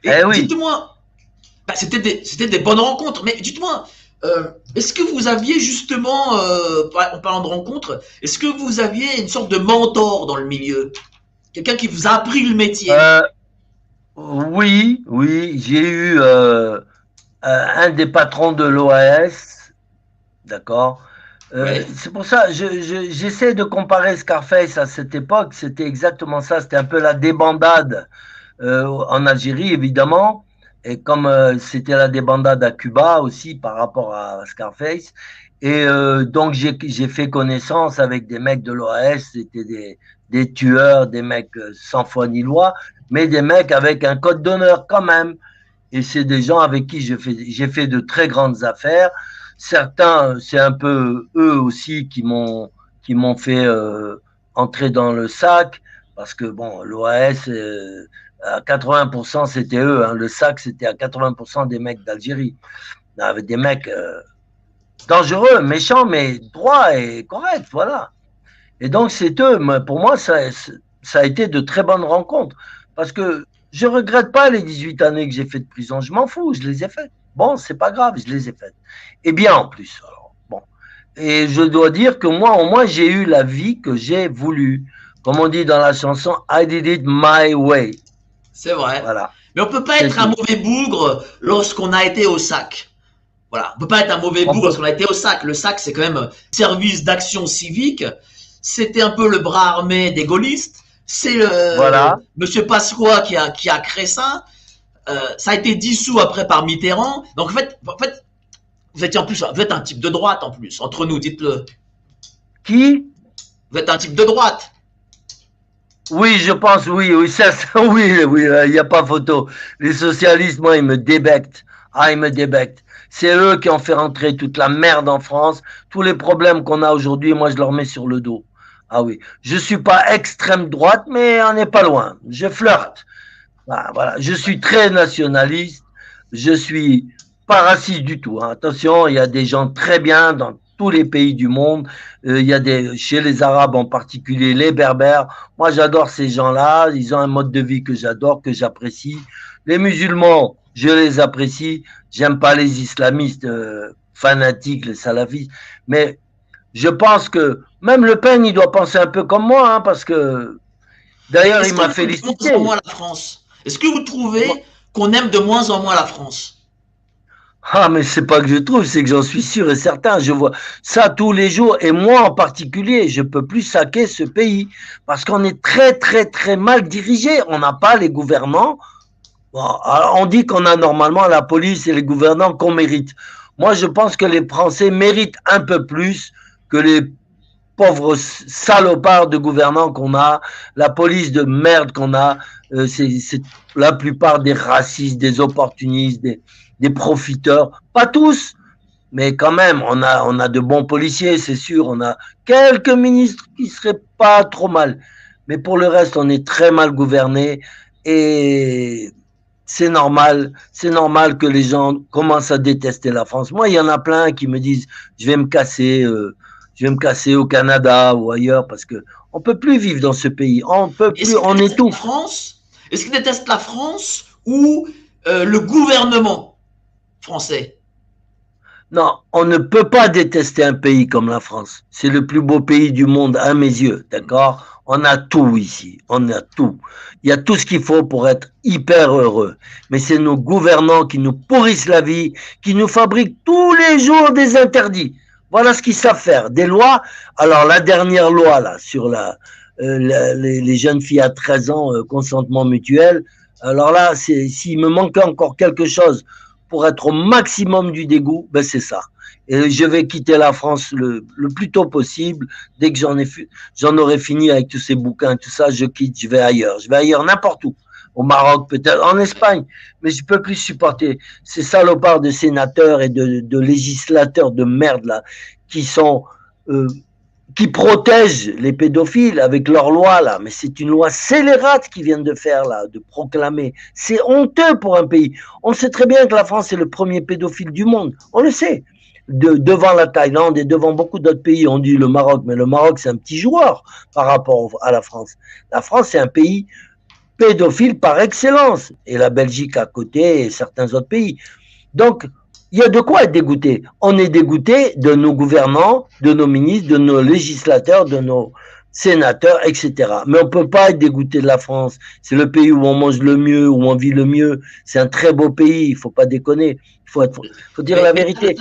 Et Eh oui. dites-moi, bah, c'était des bonnes rencontres, mais dites-moi, est-ce que vous aviez justement, en parlant de rencontres, est-ce que vous aviez une sorte de mentor dans le milieu? Quelqu'un qui vous a appris le métier? Euh, oui, oui, j'ai eu un des patrons de l'OAS, d'accord. Ouais. C'est pour ça, j'essaie de comparer Scarface à cette époque. C'était exactement ça. C'était un peu la débandade en Algérie, évidemment. Et comme c'était la débandade à Cuba aussi par rapport à Scarface. Et donc, j'ai fait connaissance avec des mecs de l'OAS. C'était des tueurs, des mecs sans foi ni loi, mais des mecs avec un code d'honneur quand même. Et c'est des gens avec qui j'ai fait de très grandes affaires. Certains, c'est un peu eux aussi qui m'ont fait entrer dans le sac, parce que bon, l'OAS, à 80%, c'était eux. Hein. Le sac, c'était à 80% des mecs d'Algérie. Avec des mecs dangereux, méchants, mais droits et corrects, voilà. Et donc, c'est eux. Mais pour moi, ça a été de très bonnes rencontres. Parce que je ne regrette pas les 18 années que j'ai fait de prison. Je m'en fous, je les ai faites. Bon, c'est pas grave, je les ai faites. Et bien en plus. Alors, bon. Et je dois dire que moi, au moins, j'ai eu la vie que j'ai voulu. Comme on dit dans la chanson, I did it my way. C'est vrai. Voilà, Mais on peut pas c'est être un tout. mauvais bougre lorsqu'on a été au sac. Voilà, on peut pas être un mauvais On bougre peut, lorsqu'on a été au sac. Le sac, c'est quand même un service d'action civique. C'était un peu le bras armé des gaullistes. C'est voilà. Monsieur Pasqua qui a créé ça. Ça a été dissous après par Mitterrand. Donc en fait, vous étiez en plus, vous êtes un type de droite en plus. Entre nous, dites-le. Qui? Vous êtes un type de droite. Oui, je pense, oui, oui, oui, oui, il n'y a pas photo. Les socialistes, moi, ils me débectent. Ah, ils me débectent. C'est eux qui ont fait rentrer toute la merde en France. Tous les problèmes qu'on a aujourd'hui, moi, je leur mets sur le dos. Ah oui. Je suis pas extrême droite, mais on n'est pas loin. Je Voilà. flirte. Ah, voilà. Je suis très nationaliste. Je suis pas raciste du tout. Hein. Attention, il y a des gens très bien dans tous les pays du monde. Il y a chez les Arabes en particulier, les Berbères. Moi, j'adore ces gens-là. Ils ont un mode de vie que j'adore, que j'apprécie. Les musulmans, je les apprécie. J'aime pas les islamistes fanatiques, les salafistes. Mais je pense que même Le Pen, il doit penser un peu comme moi, hein, parce que Mais d'ailleurs, est-ce il qu'on m'a aime de moins en félicité. moins la France? Est-ce que vous trouvez qu'on aime de moins en moins la France? Ah, mais c'est pas que je trouve, c'est que j'en suis sûr et certain. Je vois ça tous les jours et moi en particulier, je peux plus saquer ce pays parce qu'on est très, très, très mal dirigé. On n'a pas les gouvernants. Bon, alors on dit qu'on a normalement la police et les gouvernants qu'on mérite. Moi, je pense que les Français méritent un peu plus que les pauvres salopards de gouvernants qu'on a, la police de merde qu'on a, c'est la plupart des racistes, des opportunistes, des profiteurs. Pas tous, mais quand même, on a de bons policiers, c'est sûr. On a quelques ministres qui seraient pas trop mal. Mais pour le reste, on est très mal gouverné et c'est normal que les gens commencent à détester la France. Moi, il y en a plein qui me disent, je vais me casser au Canada ou ailleurs parce que on peut plus vivre dans ce pays. On peut Est-ce plus, qu'ils on détestent la étouffe. France? Est-ce qu'ils détestent la France ou le gouvernement français? Non, on ne peut pas détester un pays comme la France. C'est le plus beau pays du monde à mes yeux, d'accord? On a tout ici, on a tout. Il y a tout ce qu'il faut pour être hyper heureux. Mais c'est nos gouvernants qui nous pourrissent la vie, qui nous fabriquent tous les jours des interdits. Voilà ce qu'ils savent faire. Des lois. Alors la dernière loi là sur les jeunes filles à 13 ans, consentement mutuel. Alors là, s'il me manquait encore quelque chose pour être au maximum du dégoût, ben c'est ça. Et je vais quitter la France le plus tôt possible. Dès que j'en aurai fini avec tous ces bouquins, tout ça, je quitte, je vais ailleurs. Je vais ailleurs, n'importe où. Au Maroc, peut-être, en Espagne. Mais je ne peux plus supporter ces salopards de sénateurs et de législateurs de merde, là, qui sont, euh, qui protègent les pédophiles avec leur loi là, mais c'est une loi scélérate qu'ils viennent de faire là, de proclamer. C'est honteux pour un pays. On sait très bien que la France est le premier pédophile du monde. On le sait. Devant la Thaïlande et devant beaucoup d'autres pays, on dit le Maroc, mais le Maroc c'est un petit joueur par rapport à la France. La France c'est un pays pédophile par excellence. Et la Belgique à côté et certains autres pays. Donc, il y a de quoi être dégoûté. On est dégoûté de nos gouvernants, de nos ministres, de nos législateurs, de nos sénateurs, etc. Mais on ne peut pas être dégoûté de la France. C'est le pays où on mange le mieux, où on vit le mieux. C'est un très beau pays, il ne faut pas déconner. Il faut dire la vérité.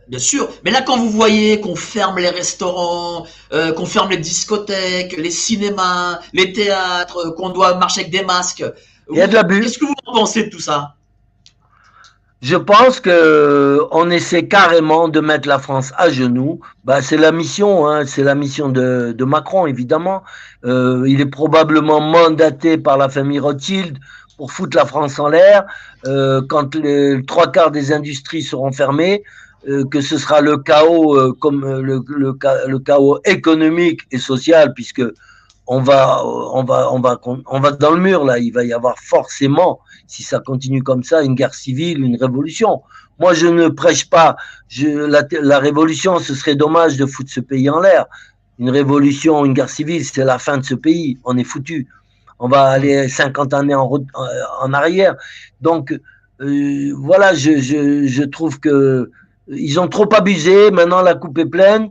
Bien sûr, mais là quand vous voyez qu'on ferme les restaurants, qu'on ferme les discothèques, les cinémas, les théâtres, qu'on doit marcher avec des masques, il y a de l'abus. Qu'est-ce que vous en pensez de tout ça? Je pense qu'on essaie carrément de mettre la France à genoux. Bah, c'est la mission, hein, c'est la mission de Macron, évidemment. Il est probablement mandaté par la famille Rothschild pour foutre la France en l'air. Quand les 3/4 des industries seront fermées, que ce sera le chaos, comme le chaos économique et social, puisque on va dans le mur là. Il va y avoir forcément, si ça continue comme ça, une guerre civile, une révolution. Moi, je ne prêche pas. La révolution, ce serait dommage de foutre ce pays en l'air. Une révolution, une guerre civile, c'est la fin de ce pays. On est foutu. On va aller 50 années en arrière. Donc, voilà, je trouve que ils ont trop abusé. Maintenant, la coupe est pleine.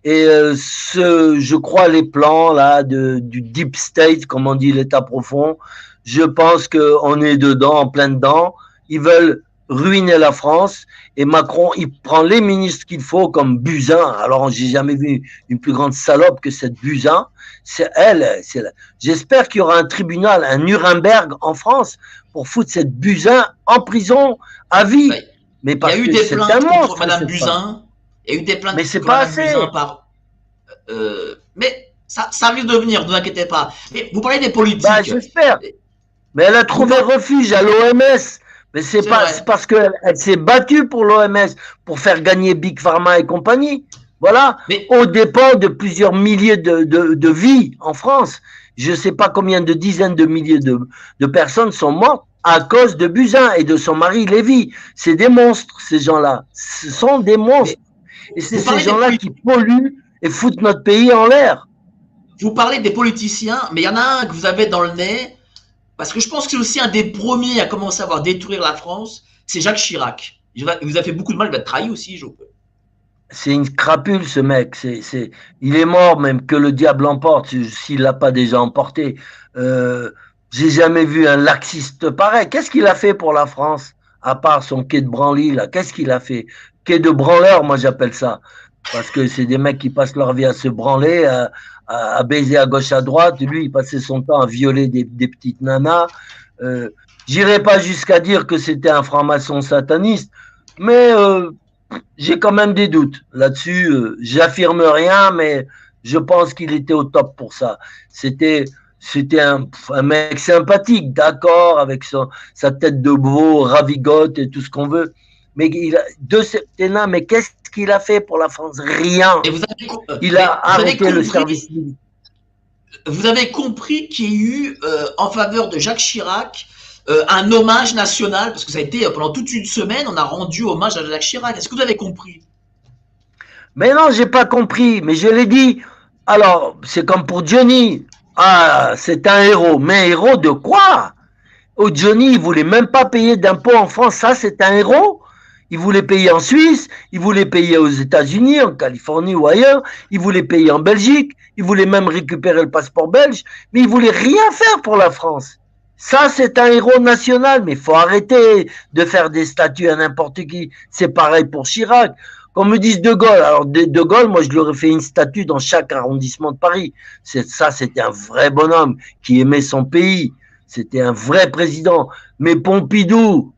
Et je crois les plans là du deep state, comme on dit, l'état profond, je pense qu'on est dedans, en plein dedans. Ils veulent ruiner la France et Macron, il prend les ministres qu'il faut comme Buzyn. Alors, j'ai jamais vu une plus grande salope que cette Buzyn. C'est elle. J'espère qu'il y aura un tribunal, un Nuremberg en France pour foutre cette Buzyn en prison à vie. Ouais. Mais parce il y a eu que des c'est plaintes un monstre, contre Madame Buzyn. Il y a eu des plaintes mais c'est contre pas Madame assez. Buzyn mais ça risque de venir, ne vous inquiétez pas. Mais vous parlez des politiques. Bah, j'espère. Mais elle a trouvé refuge à l'OMS. Mais c'est parce qu'elle s'est battue pour l'OMS, pour faire gagner Big Pharma et compagnie. Voilà. Mais au dépens de plusieurs milliers de vies en France. Je ne sais pas combien de dizaines de milliers de personnes sont mortes à cause de Buzyn et de son mari Lévy. C'est des monstres, ces gens-là. Ce sont des monstres. Et c'est ces gens-là qui polluent et foutent notre pays en l'air. Vous parlez des politiciens, mais il y en a un que vous avez dans le nez, parce que je pense que c'est aussi un des premiers à commencer à voir détruire la France, c'est Jacques Chirac. Il vous a fait beaucoup de mal, il va être trahi aussi, je peux. C'est une crapule, ce mec. Il est mort, même que le diable l'emporte, s'il l'a pas déjà emporté. J'ai jamais vu un laxiste pareil. Qu'est-ce qu'il a fait pour la France, à part son quai de branly, là? Qu'est-ce qu'il a fait? Quai de branleur, moi j'appelle ça. Parce que c'est des mecs qui passent leur vie à se branler, à baiser à gauche, à droite. Lui, il passait son temps à violer des petites nanas. J'irai pas jusqu'à dire que c'était un franc-maçon sataniste, mais j'ai quand même des doutes là-dessus. J'affirme rien, mais je pense qu'il était au top pour ça. C'était un mec sympathique, d'accord, avec sa tête de veau, ravigote et tout ce qu'on veut. Mais de septennat, mais qu'est-ce qu'il a fait pour la France? Rien. Il a arrêté le service militaire. Vous avez compris qu'il y a eu, en faveur de Jacques Chirac, un hommage national, parce que ça a été, pendant toute une semaine, on a rendu hommage à Jacques Chirac. Est-ce que vous avez compris? Mais non, j'ai pas compris, mais je l'ai dit. Alors, c'est comme pour Johnny. Ah, c'est un héros. Mais héros de quoi? Oh, Johnny, il voulait même pas payer d'impôts en France. Ça, c'est un héros? Il voulait payer en Suisse, il voulait payer aux États-Unis, en Californie ou ailleurs, il voulait payer en Belgique, il voulait même récupérer le passeport belge, mais il voulait rien faire pour la France. Ça, c'est un héros national, mais il faut arrêter de faire des statues à n'importe qui. C'est pareil pour Chirac. Qu'on me dise De Gaulle, alors De Gaulle, moi je lui aurais fait une statue dans chaque arrondissement de Paris. Ça, c'était un vrai bonhomme qui aimait son pays. C'était un vrai président. Mais Pompidou,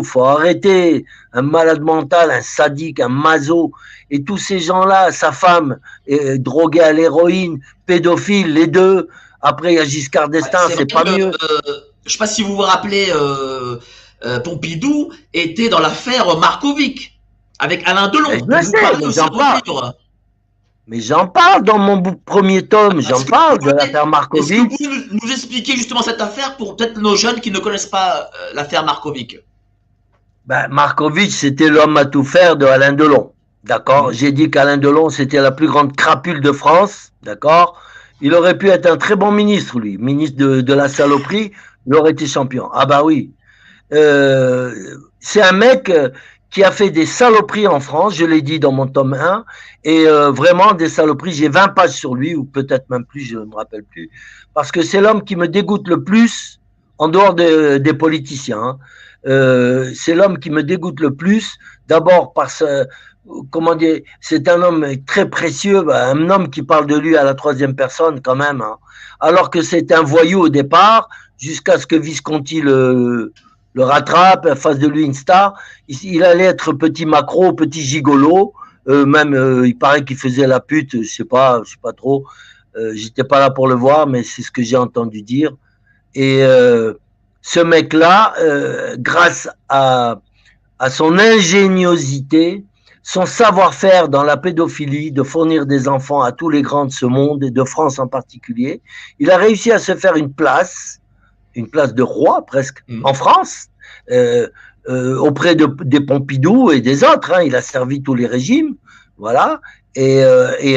faut arrêter. Un malade mental, un sadique, un maso. Et tous ces gens-là, sa femme, droguée à l'héroïne, pédophile, les deux. Après, il y a Giscard d'Estaing, c'est pas mieux. Je sais pas si vous vous rappelez, Pompidou était dans l'affaire Markovic, avec Alain Delon. Mais j'en parle dans mon premier tome, j'en parle de l'affaire Markovic. Est-ce que vous pouvez nous expliquer justement cette affaire pour peut-être nos jeunes qui ne connaissent pas l'affaire Markovic? Markovic, c'était l'homme à tout faire de Alain Delon. D'accord? J'ai dit qu'Alain Delon, c'était la plus grande crapule de France. D'accord? Il aurait pu être un très bon ministre, lui, ministre de la saloperie, il aurait été champion. Ah bah oui. C'est un mec qui a fait des saloperies en France, je l'ai dit dans mon tome 1, et vraiment des saloperies, j'ai 20 pages sur lui, ou peut-être même plus, je ne me rappelle plus, parce que c'est l'homme qui me dégoûte le plus en dehors des politiciens. Hein. C'est l'homme qui me dégoûte le plus, d'abord parce comment dire, c'est un homme très précieux, un homme qui parle de lui à la troisième personne quand même, hein. Alors que c'est un voyou au départ, jusqu'à ce que Visconti le rattrape, fasse de lui une star. Il allait être petit macro, petit gigolo, même il paraît qu'il faisait la pute, je sais pas trop. J'étais pas là pour le voir, mais c'est ce que j'ai entendu dire. Et ce mec-là, grâce à son ingéniosité, son savoir-faire dans la pédophilie, de fournir des enfants à tous les grands de ce monde et de France en particulier, il a réussi à se faire une place de roi presque, en France, auprès des Pompidou et des autres. Hein. Il a servi tous les régimes, voilà. Et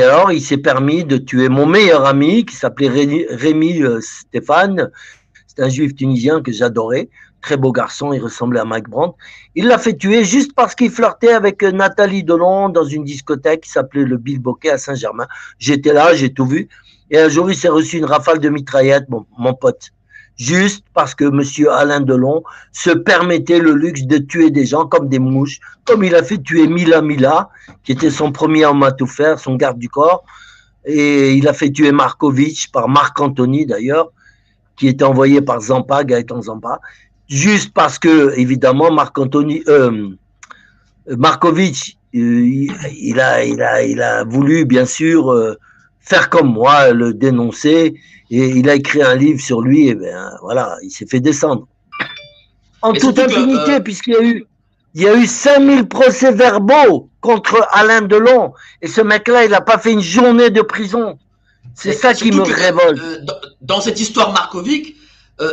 alors, il s'est permis de tuer mon meilleur ami, qui s'appelait Rémi Stéphane. C'est un juif tunisien que j'adorais, très beau garçon, il ressemblait à Mike Brandt. Il l'a fait tuer juste parce qu'il flirtait avec Nathalie Delon dans une discothèque qui s'appelait le Bilboquet à Saint-Germain. J'étais là, j'ai tout vu. Et un jour, il s'est reçu une rafale de mitraillette, mon pote. Juste parce que monsieur Alain Delon se permettait le luxe de tuer des gens comme des mouches, comme il a fait tuer Mila, qui était son premier homme à tout faire, son garde du corps. Et il a fait tuer Markovitch par Marc Anthony d'ailleurs, qui était envoyé par Zampa, Gaëtan Zampa, juste parce que, évidemment, Markovitch, il a voulu, bien sûr, faire comme moi, le dénoncer, et il a écrit un livre sur lui, et ben voilà, il s'est fait descendre. En toute impunité, puisqu'il y a eu 5000 procès-verbaux contre Alain Delon, et ce mec-là, il n'a pas fait une journée de prison. C'est ça qui me révolte. Dans cette histoire Markovic,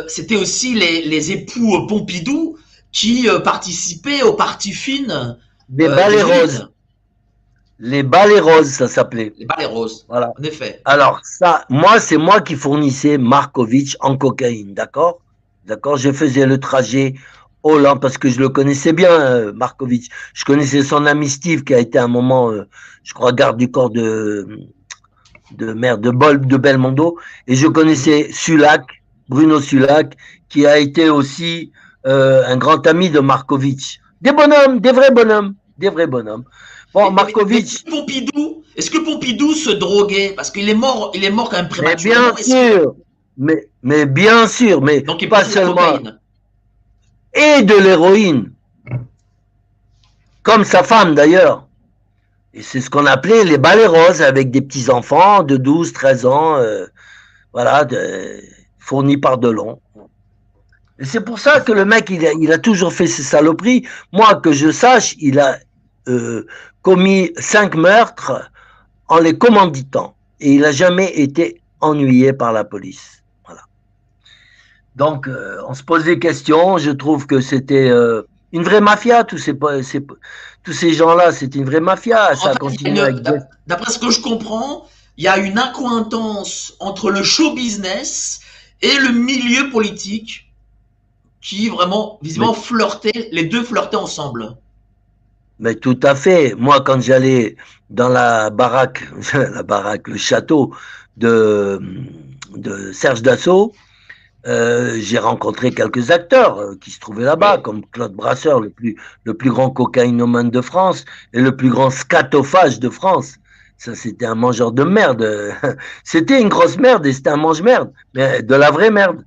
c'était aussi les époux Pompidou qui participaient aux parties fines. Des balais roses. Les balais roses, ça s'appelait. Les balais roses, voilà. En effet. Alors, ça, c'est moi qui fournissais Markovitch en cocaïne, d'accord? D'accord, je faisais le trajet Hollande, parce que je le connaissais bien, Markovitch. Je connaissais son ami Steve, qui a été à un moment, je crois, garde du corps de Belmondo, et je connaissais Sulac, Bruno Sulac, qui a été aussi un grand ami de Markovitch. Des bonhommes, des vrais bonhommes. Bon, Markovitch. Est-ce que Pompidou se droguait? Parce qu'il est mort quand même prématurément. Mais bien sûr, mais donc, pas seulement. Et de l'héroïne. Comme sa femme d'ailleurs. Et c'est ce qu'on appelait les balais roses, avec des petits-enfants de 12, 13 ans, voilà, fournis par Delon. Et c'est pour ça que le mec, il a toujours fait ses saloperies. Moi, que je sache, il a commis 5 meurtres en les commanditant. Et il n'a jamais été ennuyé par la police. Voilà. Donc, on se pose des questions. Je trouve que c'était une vraie mafia, tous ces gens-là, c'est une vraie mafia. Ça continue d'après ce que je comprends, il y a une accointance entre le show business et le milieu politique qui vraiment, visiblement, les deux flirtaient ensemble. Mais tout à fait. Moi, quand j'allais dans la baraque, le château de Serge Dassault, j'ai rencontré quelques acteurs qui se trouvaient là-bas, comme Claude Brasseur, le plus grand cocaïnomane de France et le plus grand scatophage de France. Ça, c'était un mangeur de merde. C'était une grosse merde et c'était un mange-merde, mais de la vraie merde.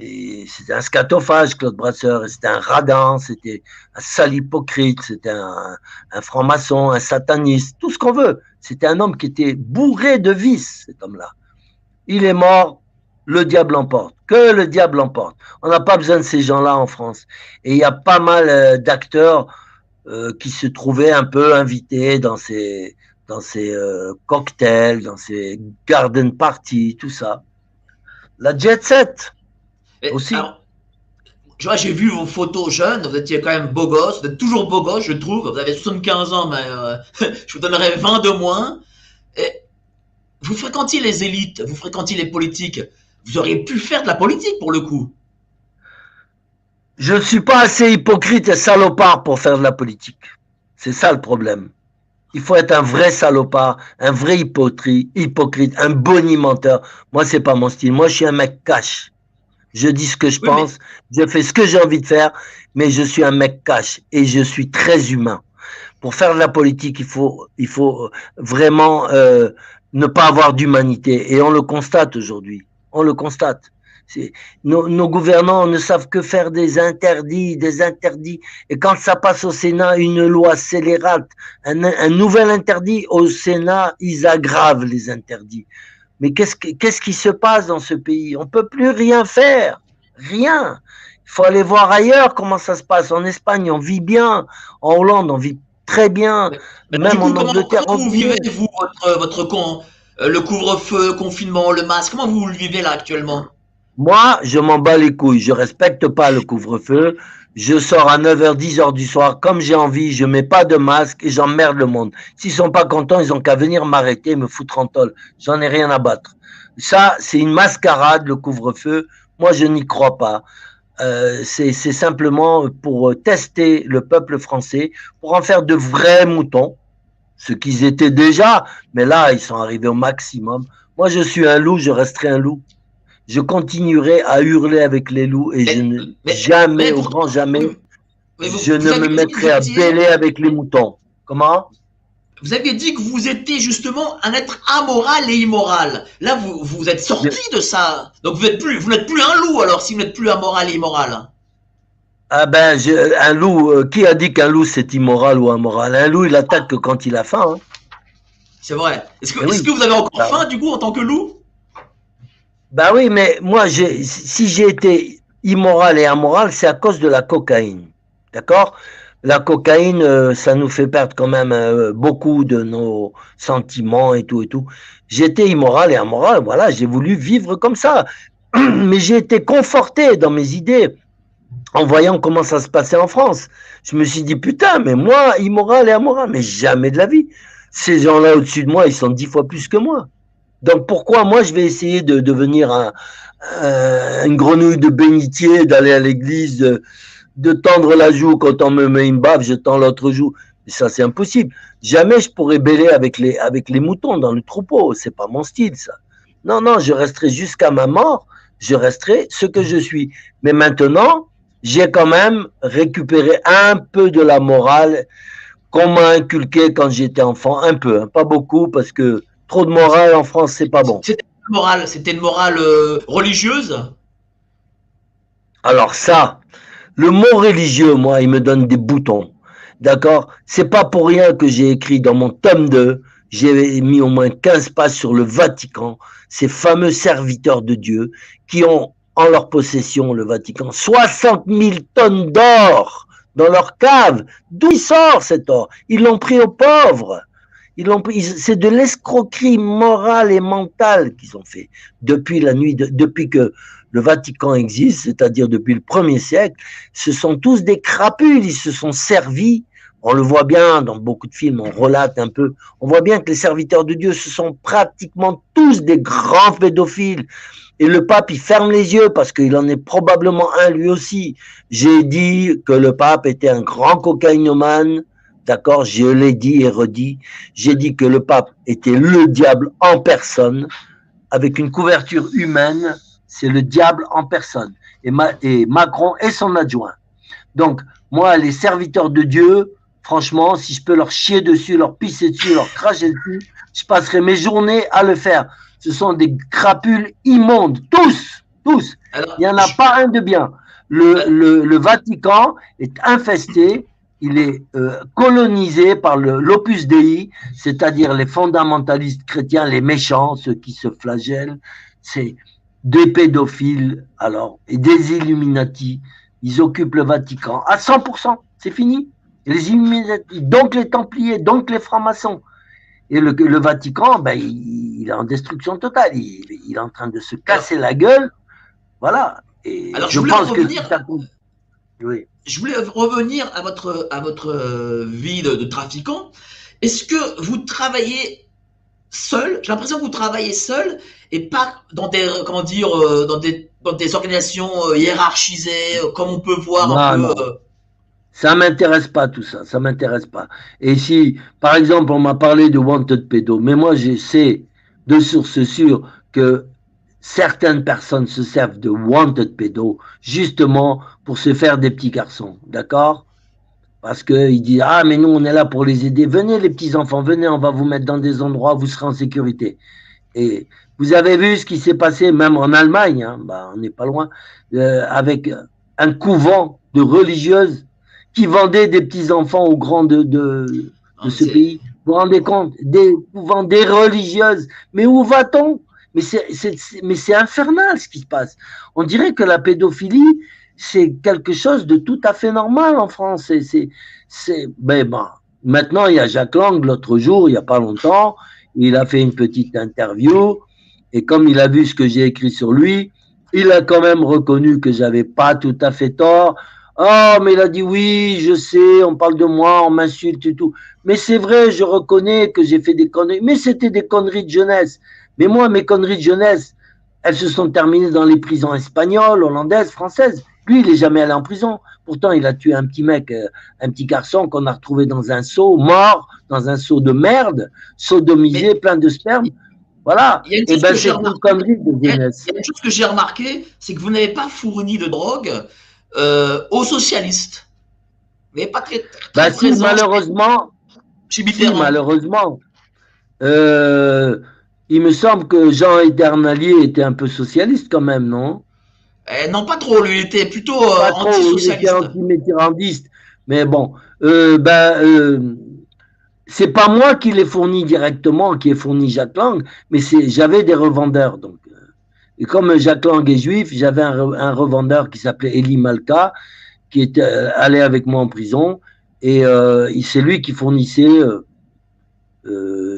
Et c'était un scatophage, Claude Brasseur, et c'était un radin, c'était un sale hypocrite, c'était un franc-maçon, un sataniste, tout ce qu'on veut. C'était un homme qui était bourré de vices, cet homme-là. Il est mort, le diable emporte. Que le diable emporte. On n'a pas besoin de ces gens-là en France. Et il y a pas mal d'acteurs qui se trouvaient un peu invités dans ces cocktails, dans ces garden parties, tout ça. La jet set aussi. Alors, j'ai vu vos photos jeunes, vous étiez quand même beau gosse, vous êtes toujours beau gosse, je trouve. Vous avez 75 ans, mais je vous donnerais 20 de moins. Et vous fréquentiez les élites, vous fréquentiez les politiques. Vous auriez pu faire de la politique pour le coup. Je ne suis pas assez hypocrite et salopard pour faire de la politique. C'est ça le problème. Il faut être un vrai salopard, un vrai hypocrite, un bonimenteur. Moi, c'est pas mon style. Moi, je suis un mec cash. Je dis ce que je pense, je fais ce que j'ai envie de faire, mais je suis un mec cash et je suis très humain. Pour faire de la politique, il faut vraiment ne pas avoir d'humanité. Et on le constate aujourd'hui. On le constate. Nos gouvernants ne savent que faire des interdits. Et quand ça passe au Sénat, une loi scélérate, un nouvel interdit, au Sénat, ils aggravent les interdits. Mais qu'est-ce qui se passe dans ce pays? On ne peut plus rien faire. Rien. Il faut aller voir ailleurs comment ça se passe. En Espagne, on vit bien. En Hollande, on vit très bien. Mais Même du coup, en Angleterre, comment vous vivez, vous, le couvre-feu, confinement, le masque? Comment vous le vivez là actuellement? Moi, je m'en bats les couilles. Je respecte pas le couvre-feu. Je sors à 9h, 10h du soir comme j'ai envie. Je mets pas de masque et j'emmerde le monde. S'ils sont pas contents, ils ont qu'à venir m'arrêter, me foutre en tôle. J'en ai rien à battre. Ça, c'est une mascarade, le couvre-feu. Moi, je n'y crois pas. C'est simplement pour tester le peuple français, pour en faire de vrais moutons, ce qu'ils étaient déjà, mais là, ils sont arrivés au maximum. Moi, je suis un loup, je resterai un loup. Je continuerai à hurler avec les loups et je ne jamais, au grand jamais, je ne me mettrai à bêler avec les moutons. Comment? Vous aviez dit que vous étiez justement un être amoral et immoral. Là, vous êtes sorti de ça. Donc vous n'êtes plus un loup alors si vous n'êtes plus amoral et immoral. Ah ben, un loup, qui a dit qu'un loup c'est immoral ou amoral? Un loup, il attaque que quand il a faim. Hein. C'est vrai. Est-ce que vous avez encore faim du coup en tant que loup? Ben oui, mais moi, si j'ai été immoral et amoral, c'est à cause de la cocaïne. D'accord? La cocaïne, ça nous fait perdre quand même beaucoup de nos sentiments et tout et tout. J'étais immoral et amoral, voilà, j'ai voulu vivre comme ça. Mais j'ai été conforté dans mes idées en voyant comment ça se passait en France. Je me suis dit, putain, mais moi, immoral et amoral, mais jamais de la vie. Ces gens-là au-dessus de moi, ils sont 10 fois plus que moi. Donc pourquoi moi je vais essayer de devenir une grenouille de bénitier, d'aller à l'église, de tendre la joue quand on me met une baffe, je tends l'autre joue. Mais ça c'est impossible. Jamais je pourrais bêler avec les moutons dans le troupeau. C'est pas mon style ça. Non, non, je resterai jusqu'à ma mort. Je resterai ce que je suis. Mais maintenant, j'ai quand même récupéré un peu de la morale qu'on m'a inculquée quand j'étais enfant. Un peu, hein, pas beaucoup parce que trop de morale en France, c'est pas bon. C'était une morale religieuse? Alors ça, le mot religieux, moi, il me donne des boutons. D'accord? C'est pas pour rien que j'ai écrit dans mon tome 2, j'ai mis au moins 15 pages sur le Vatican, ces fameux serviteurs de Dieu qui ont en leur possession, le Vatican, 60 000 tonnes d'or dans leur cave. D'où il sort cet or? Ils l'ont pris aux pauvres. C'est de l'escroquerie morale et mentale qu'ils ont fait depuis depuis que le Vatican existe, c'est-à-dire depuis le 1er siècle. Ce sont tous des crapules, ils se sont servis. On le voit bien dans beaucoup de films, on relate un peu. On voit bien que les serviteurs de Dieu, ce sont pratiquement tous des grands pédophiles. Et le pape, il ferme les yeux parce qu'il en est probablement un lui aussi. J'ai dit que le pape était un grand cocaïnomane. D'accord, je l'ai dit et redit. J'ai dit que le pape était le diable en personne, avec une couverture humaine. C'est le diable en personne. Et Macron est son adjoint. Donc, moi, les serviteurs de Dieu, franchement, si je peux leur chier dessus, leur pisser dessus, leur cracher dessus, je passerai mes journées à le faire. Ce sont des crapules immondes, tous. Alors, il n'y en a pas un de bien. Le Vatican est infesté. Il est colonisé par l'Opus Dei, c'est-à-dire les fondamentalistes chrétiens, les méchants, ceux qui se flagellent, c'est des pédophiles, alors, et des Illuminati. Ils occupent le Vatican à 100%, c'est fini. Les Illuminati, donc les Templiers, donc les francs-maçons. Et le Vatican, ben, il est en destruction totale. Il est en train de se casser la gueule. Voilà. Et alors, je pense revenir... que... Oui. Je voulais revenir à votre vie de trafiquant. Est-ce que vous travaillez seul. J'ai l'impression que vous travaillez seul et pas dans des, comment dire, dans des organisations hiérarchisées, comme on peut voir un Non, peu. non. Ça m'intéresse pas tout ça, ça m'intéresse pas. Et si, par exemple, on m'a parlé de wanted pédo, mais moi je sais de sources sûres que certaines personnes se servent de wanted pédo justement pour se faire des petits garçons, d'accord? Parce qu'ils disent, ah mais nous on est là pour les aider, venez les petits enfants, venez, on va vous mettre dans des endroits où vous serez en sécurité. Et vous avez vu ce qui s'est passé même en Allemagne, hein, bah, on n'est pas loin, avec un couvent de religieuses qui vendaient des petits-enfants aux grands de ce pays. Vous vous rendez compte? Des couvents, des religieuses. Mais où va-t-on? Mais c'est infernal ce qui se passe. On dirait que la pédophilie, c'est quelque chose de tout à fait normal en France. Mais bon, maintenant, il y a Jacques Lang, l'autre jour, il n'y a pas longtemps, il a fait une petite interview et comme il a vu ce que j'ai écrit sur lui, il a quand même reconnu que j'avais pas tout à fait tort. Oh, mais il a dit oui, je sais, on parle de moi, on m'insulte et tout. Mais c'est vrai, je reconnais que j'ai fait des conneries. Mais c'était des conneries de jeunesse. Mais moi, mes conneries de jeunesse, elles se sont terminées dans les prisons espagnoles, hollandaises, françaises. Lui, il n'est jamais allé en prison. Pourtant, il a tué un petit mec, un petit garçon qu'on a retrouvé dans un seau, mort, dans un seau de merde, sodomisé, plein de sperme. Voilà. Et ben, c'est une connerie de jeunesse. Il y a une chose que j'ai remarqué, c'est que vous n'avez pas fourni de drogue aux socialistes. Vous n'avez pas très si, malheureusement, chez Mitterrand. Si, malheureusement. Il me semble que Jean Edernalier était un peu socialiste quand même, non? Non, pas trop. Lui, il était plutôt anti-socialiste. Il était anti-mitterrandiste. Mais bon, c'est pas moi qui l'ai fourni directement, qui ai fourni Jacques Lang, mais j'avais des revendeurs. Donc, et comme Jacques Lang est juif, j'avais un revendeur qui s'appelait Eli Malka, qui était allé avec moi en prison, et c'est lui qui fournissait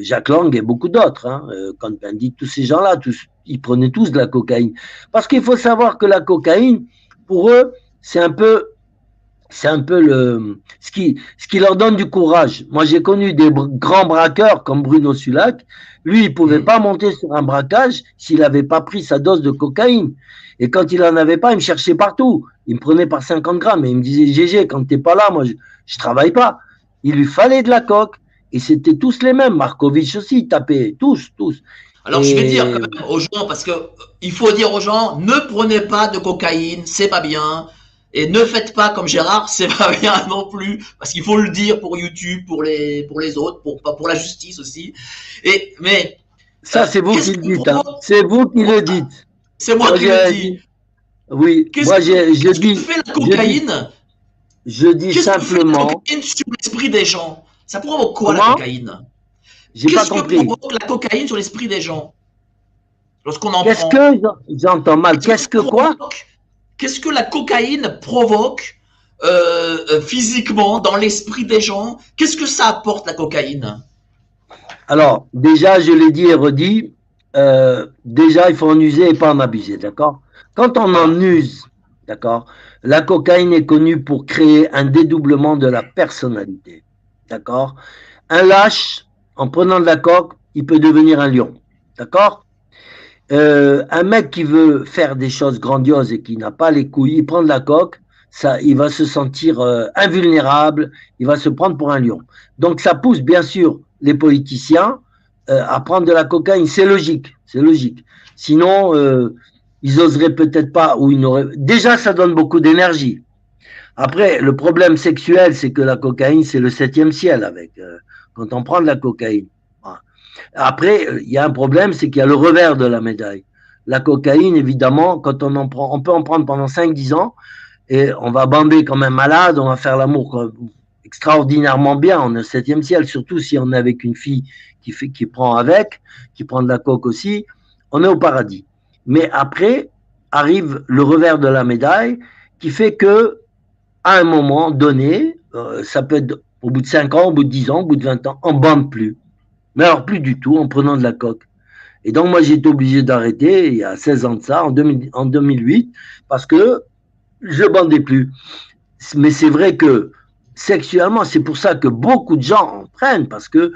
Jacques Lang et beaucoup d'autres, hein, Cohn-Bendit, tous ces gens-là, ils prenaient tous de la cocaïne. Parce qu'il faut savoir que la cocaïne, pour eux, c'est un peu ce qui leur donne du courage. Moi, j'ai connu des grands braqueurs comme Bruno Sulac. Lui, il pouvait pas monter sur un braquage s'il n'avait pas pris sa dose de cocaïne. Et quand il en avait pas, il me cherchait partout. Il me prenait par 50 grammes et il me disait, GG, quand t'es pas là, moi, je travaille pas. Il lui fallait de la coke. Et c'était tous les mêmes. Markovitch aussi, il tapait. Tous. Alors, je vais dire quand même aux gens, parce que il faut dire aux gens, ne prenez pas de cocaïne, c'est pas bien. Et ne faites pas comme Gérard, c'est pas bien non plus, parce qu'il faut le dire pour YouTube, pour les autres, pour la justice aussi. Mais ça, c'est vous qui le dites. Hein. C'est vous qui le dites. C'est moi qui le dis. Oui. Moi, je dis. Fait la cocaïne. Je dis simplement. La cocaïne sur l'esprit des gens. Ça provoque quoi, la cocaïne? J'ai pas compris. Qu'est-ce que provoque la cocaïne sur l'esprit des gens lorsqu'on en prend? Qu'est-ce que j'entends mal? Qu'est-ce que quoi? Qu'est-ce que la cocaïne provoque physiquement dans l'esprit des gens? Qu'est-ce que ça apporte, la cocaïne? Alors, déjà, je l'ai dit et redit, déjà, il faut en user et pas en abuser, d'accord? Quand on en use, d'accord, la cocaïne est connue pour créer un dédoublement de la personnalité, d'accord? Un lâche, en prenant de la coke, il peut devenir un lion, d'accord? Un mec qui veut faire des choses grandioses et qui n'a pas les couilles, il prend de la coke, ça, il va se sentir invulnérable, il va se prendre pour un lion. Donc ça pousse bien sûr les politiciens à prendre de la cocaïne, c'est logique. Sinon, ils oseraient peut-être pas, ou ils n'auraient. Déjà, ça donne beaucoup d'énergie. Après, le problème sexuel, c'est que la cocaïne, c'est le 7e ciel avec quand on prend de la cocaïne. Après, il y a un problème, c'est qu'il y a le revers de la médaille. La cocaïne, évidemment, quand on en prend, on peut en prendre pendant 5-10 ans, et on va bander comme un malade, on va faire l'amour extraordinairement bien, on est au 7e ciel, surtout si on est avec une fille qui prend de la coke aussi, on est au paradis. Mais après, arrive le revers de la médaille, qui fait que, à un moment donné, ça peut être au bout de 5 ans, au bout de 10 ans, au bout de 20 ans, on ne bande plus. Mais alors plus du tout, en prenant de la coke. Et donc moi j'ai été obligé d'arrêter, il y a 16 ans de ça, en 2008, parce que je bandais plus. Mais c'est vrai que sexuellement, c'est pour ça que beaucoup de gens en prennent, parce que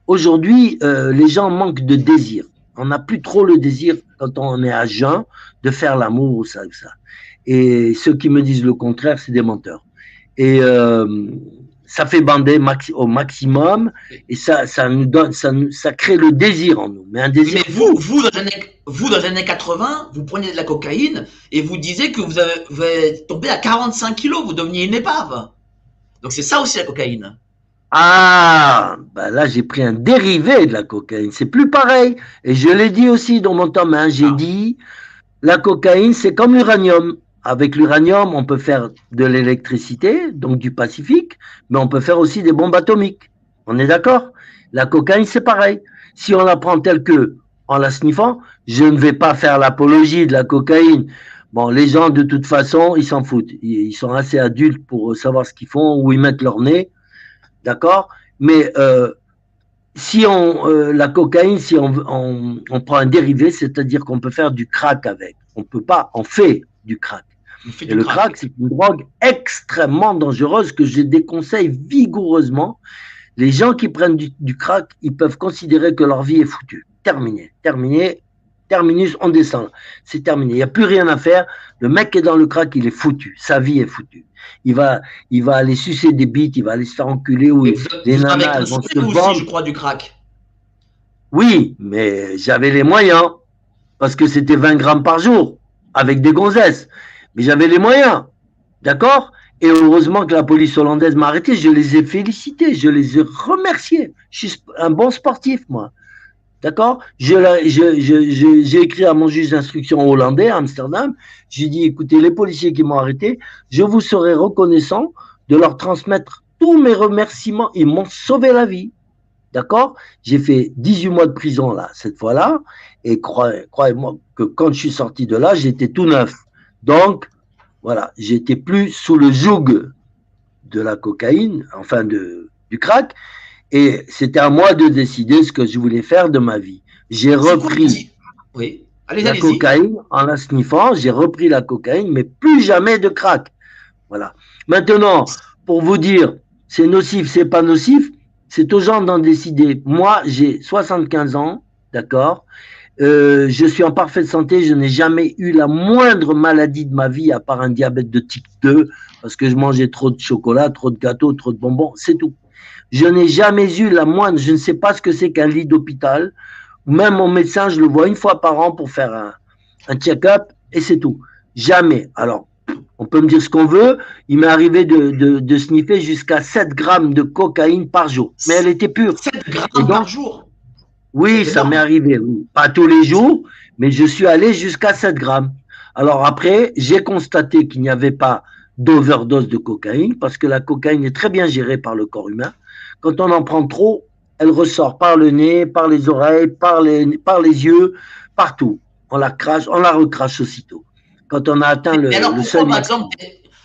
aujourd'hui, les gens manquent de désir. On n'a plus trop le désir, quand on est à jeun, de faire l'amour ou ça ou ça. Et ceux qui me disent le contraire, c'est des menteurs. Et ça fait bander au maximum, et ça nous donne, ça crée le désir en nous, mais un Oui, désir mais fou. vous, dans les années 80, vous preniez de la cocaïne et vous disiez que vous avez tombé à 45 kilos, vous deveniez une épave. Donc c'est ça aussi la cocaïne. Ah, bah là j'ai pris un dérivé de la cocaïne, c'est plus pareil. Et je l'ai dit aussi dans mon tome 1, j'ai Ah, dit, la cocaïne c'est comme l'uranium. Avec l'uranium, on peut faire de l'électricité, donc du Pacifique, mais on peut faire aussi des bombes atomiques. On est d'accord? La cocaïne c'est pareil. Si on la prend telle que, en la sniffant, je ne vais pas faire l'apologie de la cocaïne. Bon, les gens de toute façon, ils s'en foutent. Ils sont assez adultes pour savoir ce qu'ils font, où ils mettent leur nez. D'accord? Mais si la cocaïne, si on prend un dérivé, c'est-à-dire qu'on peut faire du crack avec. On peut pas, on fait du crack. on fait Et du le crack. crack, c'est une drogue extrêmement dangereuse que je déconseille vigoureusement. Les gens qui prennent du crack, ils peuvent considérer que leur vie est foutue. Terminé. Terminé. Terminus, on descend. C'est terminé. Il n'y a plus rien à faire. Le mec qui est dans le crack, il est foutu. Sa vie est foutue. Il va, il va aller sucer des bites, il va aller se faire enculer, ou Mais les vous en avez nanas, elles vont consommé se vous aussi, je vendre. crois, du crack. Oui, mais j'avais les moyens, parce que c'était 20 grammes par jour, avec des gonzesses. Mais j'avais les moyens, d'accord? Et heureusement que la police hollandaise m'a arrêté, je les ai félicités, je les ai remerciés. Je suis un bon sportif, moi. D'accord? J'ai écrit à mon juge d'instruction hollandais à Amsterdam. J'ai dit, écoutez, les policiers qui m'ont arrêté, je vous serai reconnaissant de leur transmettre tous mes remerciements. Ils m'ont sauvé la vie. D'accord? J'ai fait 18 mois de prison là, cette fois-là. Et croyez-moi que quand je suis sorti de là, j'étais tout neuf. Donc, voilà, j'étais plus sous le joug de la cocaïne, enfin du crack. Et c'était à moi de décider ce que je voulais faire de ma vie. J'ai C'est quoi repris Oui, allez, la allez-y. cocaïne en la sniffant, j'ai repris la cocaïne, mais plus jamais de crack. Voilà. Maintenant, pour vous dire, c'est nocif, c'est pas nocif, c'est aux gens d'en décider. Moi, j'ai 75 ans, d'accord? Je suis en parfaite santé, je n'ai jamais eu la moindre maladie de ma vie, à part un diabète de type 2, parce que je mangeais trop de chocolat, trop de gâteaux, trop de bonbons, c'est tout. Je n'ai jamais eu la moindre, je ne sais pas ce que c'est qu'un lit d'hôpital. Même mon médecin, je le vois une fois par an pour faire un check-up et c'est tout. Jamais. Alors, on peut me dire ce qu'on veut. Il m'est arrivé de sniffer jusqu'à 7 grammes de cocaïne par jour. Mais elle était pure. 7 Et grammes par donc, jour. oui, C'est ça m'est énorme. arrivé. Oui. Pas tous les jours, mais je suis allé jusqu'à 7 grammes. Alors après, j'ai constaté qu'il n'y avait pas d'overdose de cocaïne parce que la cocaïne est très bien gérée par le corps humain. Quand on en prend trop, elle ressort par le nez, par les oreilles, par les yeux, partout. On la crache, on la recrache aussitôt. Quand on a atteint Mais alors le seuil maximum.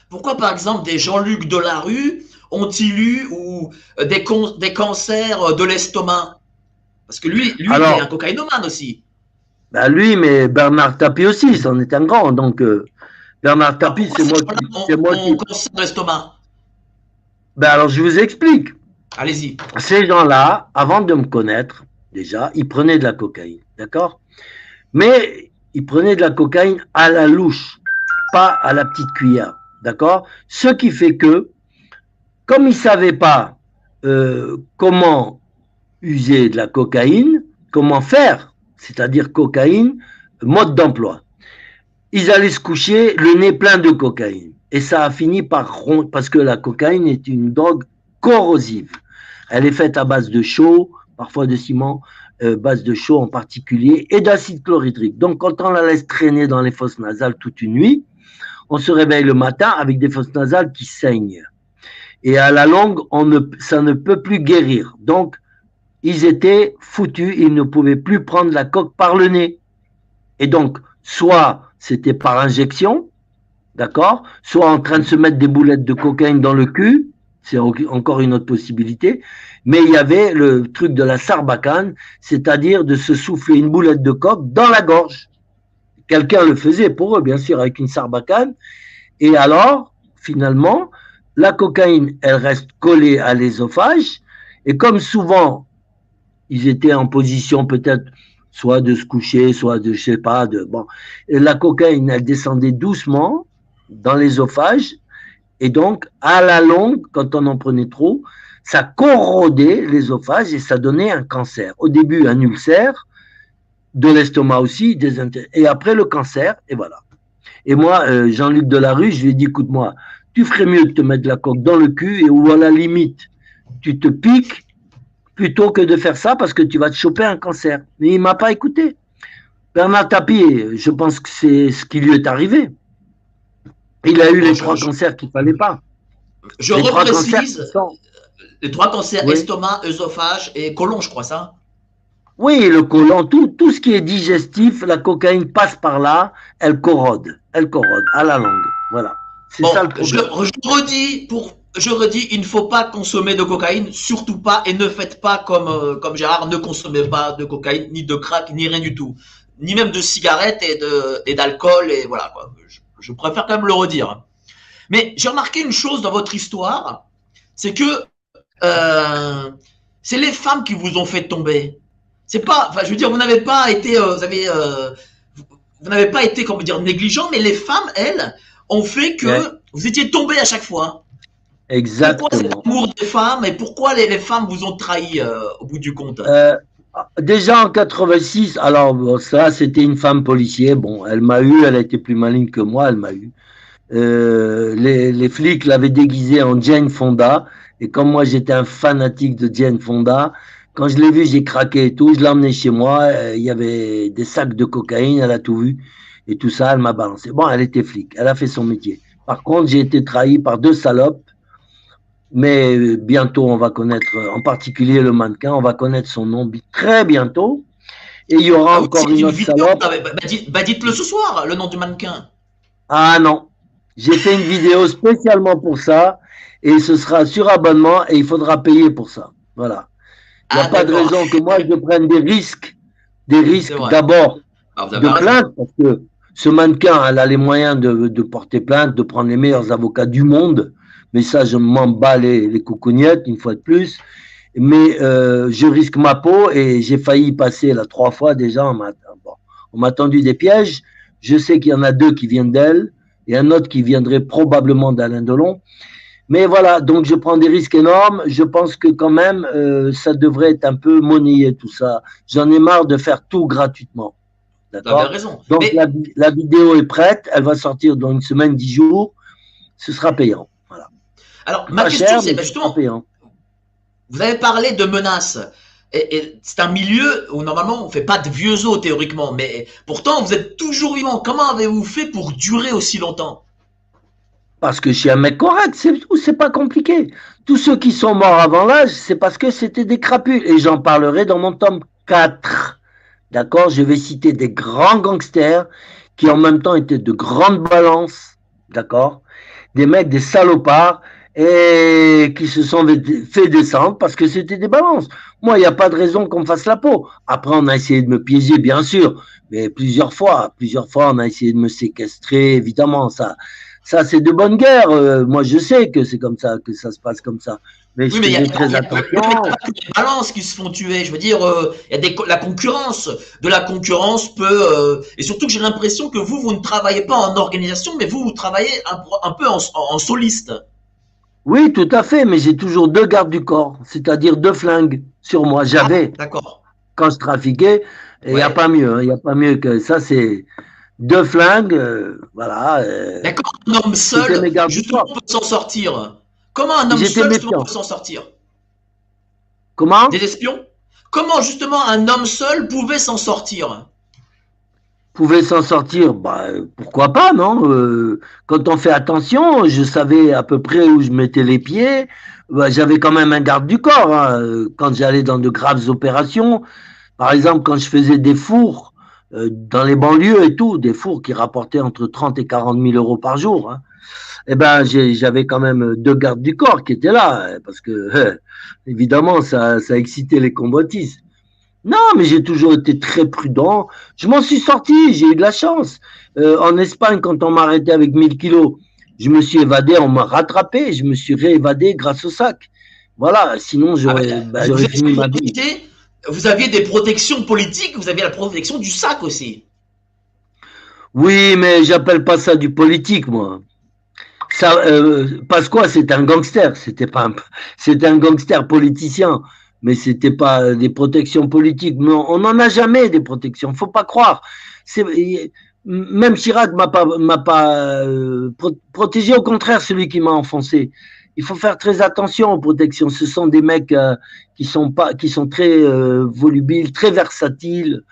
pourquoi par exemple des Jean-Luc Delarue ont-ils eu ou des cancers de l'estomac? Parce que lui, il est un Alors, cocaïnomane aussi. ben lui, mais Bernard Tapie aussi, c'en est un grand. Donc, Bernard Alors Tapie, pourquoi ces gens-là c'est moi ont qui. cancer de l'estomac? Ben alors, je vous explique. Allez-y. Ces gens-là, avant de me connaître, déjà, ils prenaient de la cocaïne, d'accord? Mais ils prenaient de la cocaïne à la louche, pas à la petite cuillère, d'accord? Ce qui fait que, comme ils ne savaient pas comment user de la cocaïne, comment faire, c'est-à-dire cocaïne, mode d'emploi, ils allaient se coucher le nez plein de cocaïne. Et ça a fini par rompre, parce que la cocaïne est une drogue corrosive. Elle est faite à base de chaux, parfois de ciment, base de chaux en particulier, et d'acide chlorhydrique. Donc, quand on la laisse traîner dans les fosses nasales toute une nuit, on se réveille le matin avec des fosses nasales qui saignent. Et à la longue, ça ne peut plus guérir. Donc, ils étaient foutus, ils ne pouvaient plus prendre la coque par le nez. Et donc, soit c'était par injection, d'accord, soit en train de se mettre des boulettes de cocaïne dans le cul, c'est encore une autre possibilité, mais il y avait le truc de la sarbacane, c'est-à-dire de se souffler une boulette de coke dans la gorge. Quelqu'un le faisait pour eux, bien sûr, avec une sarbacane, et alors, finalement, la cocaïne, elle reste collée à l'ésophage, et comme souvent, Ils étaient en position peut-être soit de se coucher, soit de, je sais pas, bon. Et la cocaïne, elle descendait doucement dans l'ésophage. Et donc, à la longue, quand on en prenait trop, ça corrodait l'ésophage et ça donnait un cancer. Au début, un ulcère, de l'estomac aussi, et après le cancer, et voilà. Et moi, Jean-Luc Delarue, je lui ai dit, écoute-moi, tu ferais mieux de te mettre la coque dans le cul et où à la limite, tu te piques plutôt que de faire ça parce que tu vas te choper un cancer. Mais il ne m'a pas écouté. Bernard Tapie, je pense que c'est ce qui lui est arrivé. Il a eu les 3 cancers qu'il ne fallait pas. Je reprécise, les 3 cancers, oui. Estomac, œsophage et côlon, je crois ça. Oui, le côlon, tout ce qui est digestif, la cocaïne passe par là, elle corrode à la longue. Voilà. C'est bon, ça le problème. Je redis, il ne faut pas consommer de cocaïne, surtout pas, et ne faites pas comme Gérard, ne consommez pas de cocaïne, ni de crack, ni rien du tout. Ni même de cigarettes et d'alcool, et voilà, quoi. Je préfère quand même le redire. Mais j'ai remarqué une chose dans votre histoire, c'est que c'est les femmes qui vous ont fait tomber. C'est pas, enfin, je veux dire, vous n'avez pas été, vous n'avez pas été, comment dire, négligent, mais les femmes, elles, ont fait que vous étiez tombé à chaque fois. Exactement. Pourquoi cet amour des femmes et pourquoi les femmes vous ont trahi au bout du compte? Déjà en 86, alors bon, ça c'était une femme policier, bon, elle m'a eu, elle a été plus maligne que moi, elle m'a eu. Les flics l'avaient déguisée en Jane Fonda, et comme moi j'étais un fanatique de Jane Fonda, quand je l'ai vue, j'ai craqué et tout, je l'ai emmenée chez moi, il y avait des sacs de cocaïne, elle a tout vu, et tout ça, elle m'a balancé. Bon, elle était flic, elle a fait son métier. Par contre, j'ai été trahi par 2 salopes, mais bientôt on va connaître, en particulier le mannequin, on va connaître son nom très bientôt, et il y aura encore une autre salope. Dites-le ce soir, le nom du mannequin. Ah non, j'ai fait une vidéo spécialement pour ça, et ce sera sur abonnement, et il faudra payer pour ça. Voilà. Il n'y a pas de raison que moi je prenne des risques d'abord de plainte, parce que ce mannequin, elle a les moyens de porter plainte, de prendre les meilleurs avocats du monde, mais ça, je m'en bats les coucougnettes, une fois de plus, mais je risque ma peau, et j'ai failli passer là 3 fois déjà, on m'a tendu des pièges, je sais qu'il y en a 2 qui viennent d'elle, et un autre qui viendrait probablement d'Alain Delon. Mais voilà, donc je prends des risques énormes. Je pense que quand même, ça devrait être un peu monnayé tout ça. J'en ai marre de faire tout gratuitement. D'accord. Vous avez raison. Donc la vidéo est prête, elle va sortir dans une semaine, 10 jours. Ce sera payant. Voilà. Alors, ma question, c'est justement, vous avez parlé de menaces. Et c'est un milieu où normalement on ne fait pas de vieux os théoriquement, mais pourtant vous êtes toujours vivant. Comment avez-vous fait pour durer aussi longtemps? Parce que je suis un mec correct, c'est pas compliqué. Tous ceux qui sont morts avant l'âge, c'est parce que c'était des crapules. Et j'en parlerai dans mon tome 4. D'accord? Je vais citer des grands gangsters qui en même temps étaient de grandes balances. D'accord? Des mecs, des salopards, et qui se sont fait descendre parce que c'était des balances. Moi, il n'y a pas de raison qu'on me fasse la peau. Après, on a essayé de me piéger, bien sûr, mais plusieurs fois, on a essayé de me séquestrer, évidemment, ça c'est de bonne guerre. Moi, je sais que c'est comme ça, que ça se passe comme ça. Mais oui, je fais très attention. Il y a des balances qui se font tuer. Je veux dire, il y a la concurrence. De la concurrence peut... et surtout que j'ai l'impression que vous ne travaillez pas en organisation, mais vous travaillez un peu en soliste. Oui, tout à fait, mais j'ai toujours 2 gardes du corps, c'est-à-dire 2 flingues sur moi. J'avais, quand je trafiquais, et il n'y a pas mieux. Il n'y a pas mieux que ça, c'est... 2 flingues, voilà. D'accord, un homme seul, justement, peut s'en sortir. Comment un homme seul, justement, peut s'en sortir? Comment? Des espions? Comment, justement, un homme seul pouvait s'en sortir? Pouvait s'en sortir, bah, pourquoi pas, non? Quand on fait attention, je savais à peu près où je mettais les pieds. Bah, j'avais quand même un garde du corps, hein, quand j'allais dans de graves opérations. Par exemple, quand je faisais des fours, dans les banlieues et tout, des fours qui rapportaient entre 30 et 40 000 euros par jour, hein. Eh ben, j'avais quand même 2 gardes du corps qui étaient là, parce que, évidemment, ça excitait les convoitises. Non, mais j'ai toujours été très prudent. Je m'en suis sorti, j'ai eu de la chance. En Espagne, quand on m'a arrêté avec 1000 kilos, je me suis évadé, on m'a rattrapé, je me suis réévadé grâce au sac. Voilà, sinon j'aurais fini ma vie. vous aviez des protections politiques, vous aviez la protection du sac aussi. Oui, mais j'appelle pas ça du politique, moi. Ça, Pasqua, c'est un gangster, c'était un gangster politicien, mais c'était pas des protections politiques. Mais on n'en a jamais des protections, faut pas croire. Même Chirac m'a pas protégé, au contraire, celui qui m'a enfoncé. Il faut faire très attention aux protections. Ce sont des mecs qui sont très volubiles, très versatiles,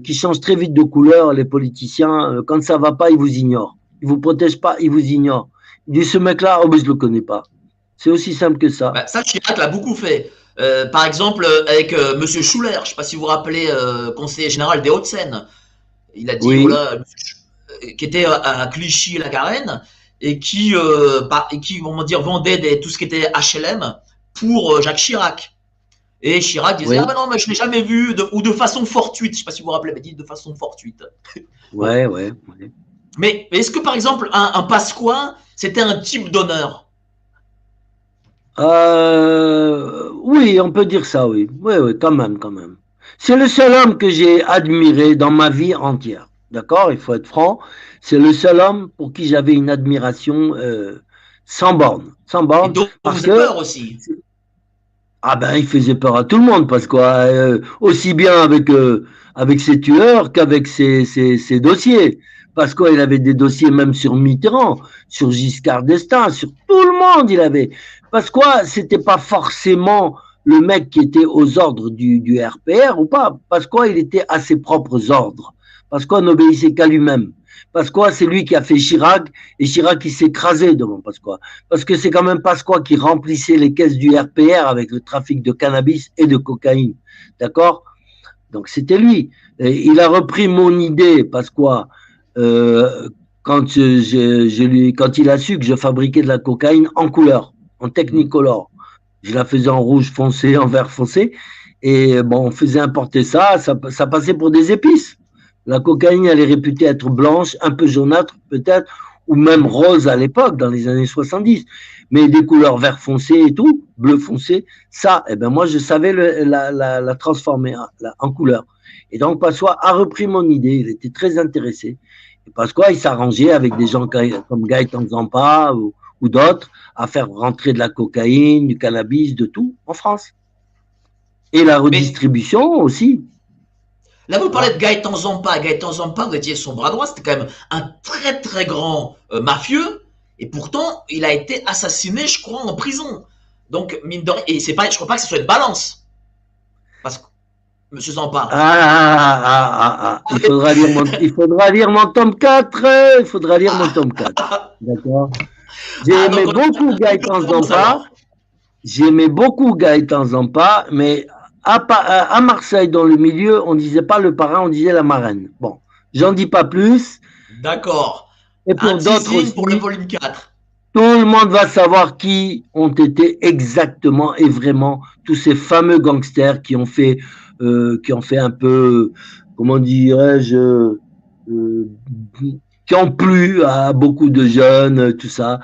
qui changent très vite de couleur. Les politiciens, quand ça va pas, ils vous ignorent. Ils vous protègent pas, ils vous ignorent. Il dit ce mec-là, oh mais je le connais pas. C'est aussi simple que ça. Bah, ça, Chirac l'a beaucoup fait. Par exemple, avec Monsieur Schuller, je ne sais pas si vous vous rappelez, conseiller général des Hauts-de-Seine. Il a dit, Oui, voilà, qui était à Clichy-la-Garenne et qui, comment dire, vendait tout ce qui était HLM pour Jacques Chirac. Et Chirac disait, ah oui, ben non, mais je ne l'ai jamais vu, ou de façon fortuite. Je ne sais pas si vous vous rappelez, mais dit de façon fortuite. Bon. ouais. Mais est-ce que, par exemple, un Pasqua, c'était un type d'honneur? Oui, on peut dire ça, oui. Oui, quand même, quand même. C'est le seul homme que j'ai admiré dans ma vie entière. D'accord? Il faut être franc. C'est le seul homme pour qui j'avais une admiration sans borne. Sans Et borne, donc, on parce faisait que peur aussi. ah ben, il faisait peur à tout le monde, parce quoi, aussi bien avec ses tueurs qu'avec ses dossiers. Parce quoi, il avait des dossiers même sur Mitterrand, sur Giscard d'Estaing, sur tout le monde, il avait. Parce quoi, c'était pas forcément le mec qui était aux ordres du RPR ou pas. Parce quoi, il était à ses propres ordres. Parce quoi, n'obéissait qu'à lui-même. Parce quoi, c'est lui qui a fait Chirac, et Chirac, il s'est écrasé devant Pasqua. Parce que c'est quand même Pasqua qui remplissait les caisses du RPR avec le trafic de cannabis et de cocaïne. D'accord? Donc c'était lui. Et il a repris mon idée, Pasqua, quand il a su que je fabriquais de la cocaïne en couleur, en technicolor. Je la faisais en rouge foncé, en vert foncé. Et bon, on faisait importer ça passait pour des épices. La cocaïne, elle est réputée être blanche, un peu jaunâtre peut-être, ou même rose à l'époque, dans les années 70. Mais des couleurs vert foncé et tout, bleu foncé, ça, eh ben moi, je savais la transformer en couleur. Et donc, Pasqua a repris mon idée, il était très intéressé. Et Pasqua, il s'arrangeait avec des gens comme Gaëtan Zampa ou d'autres à faire rentrer de la cocaïne, du cannabis, de tout en France. Et la Mais redistribution aussi. là, vous parlez Voilà. de Gaëtan Zampa. Gaëtan Zampa, vous étiez son bras droit. C'était quand même un très très grand mafieux. Et pourtant, il a été assassiné, je crois, en prison. Donc, mine de rien, et c'est pas, je crois pas que ce soit une balance. Parce que, Monsieur Zampa. Il faudra lire mon tome 4. Il faudra lire mon tome 4. D'accord. J'ai Ah, aimé donc on beaucoup a Gaëtan de chance Zampa. alors. J'aimais beaucoup Gaëtan Zampa, mais à Marseille, dans le milieu, on disait pas le parrain, on disait la marraine. Bon, j'en dis pas plus. D'accord. Et Un pour d'autres teasing pour le aussi, volume 4. tout le monde va savoir qui ont été exactement et vraiment tous ces fameux gangsters qui ont fait un peu, comment dirais-je, qui ont plu à beaucoup de jeunes, tout ça,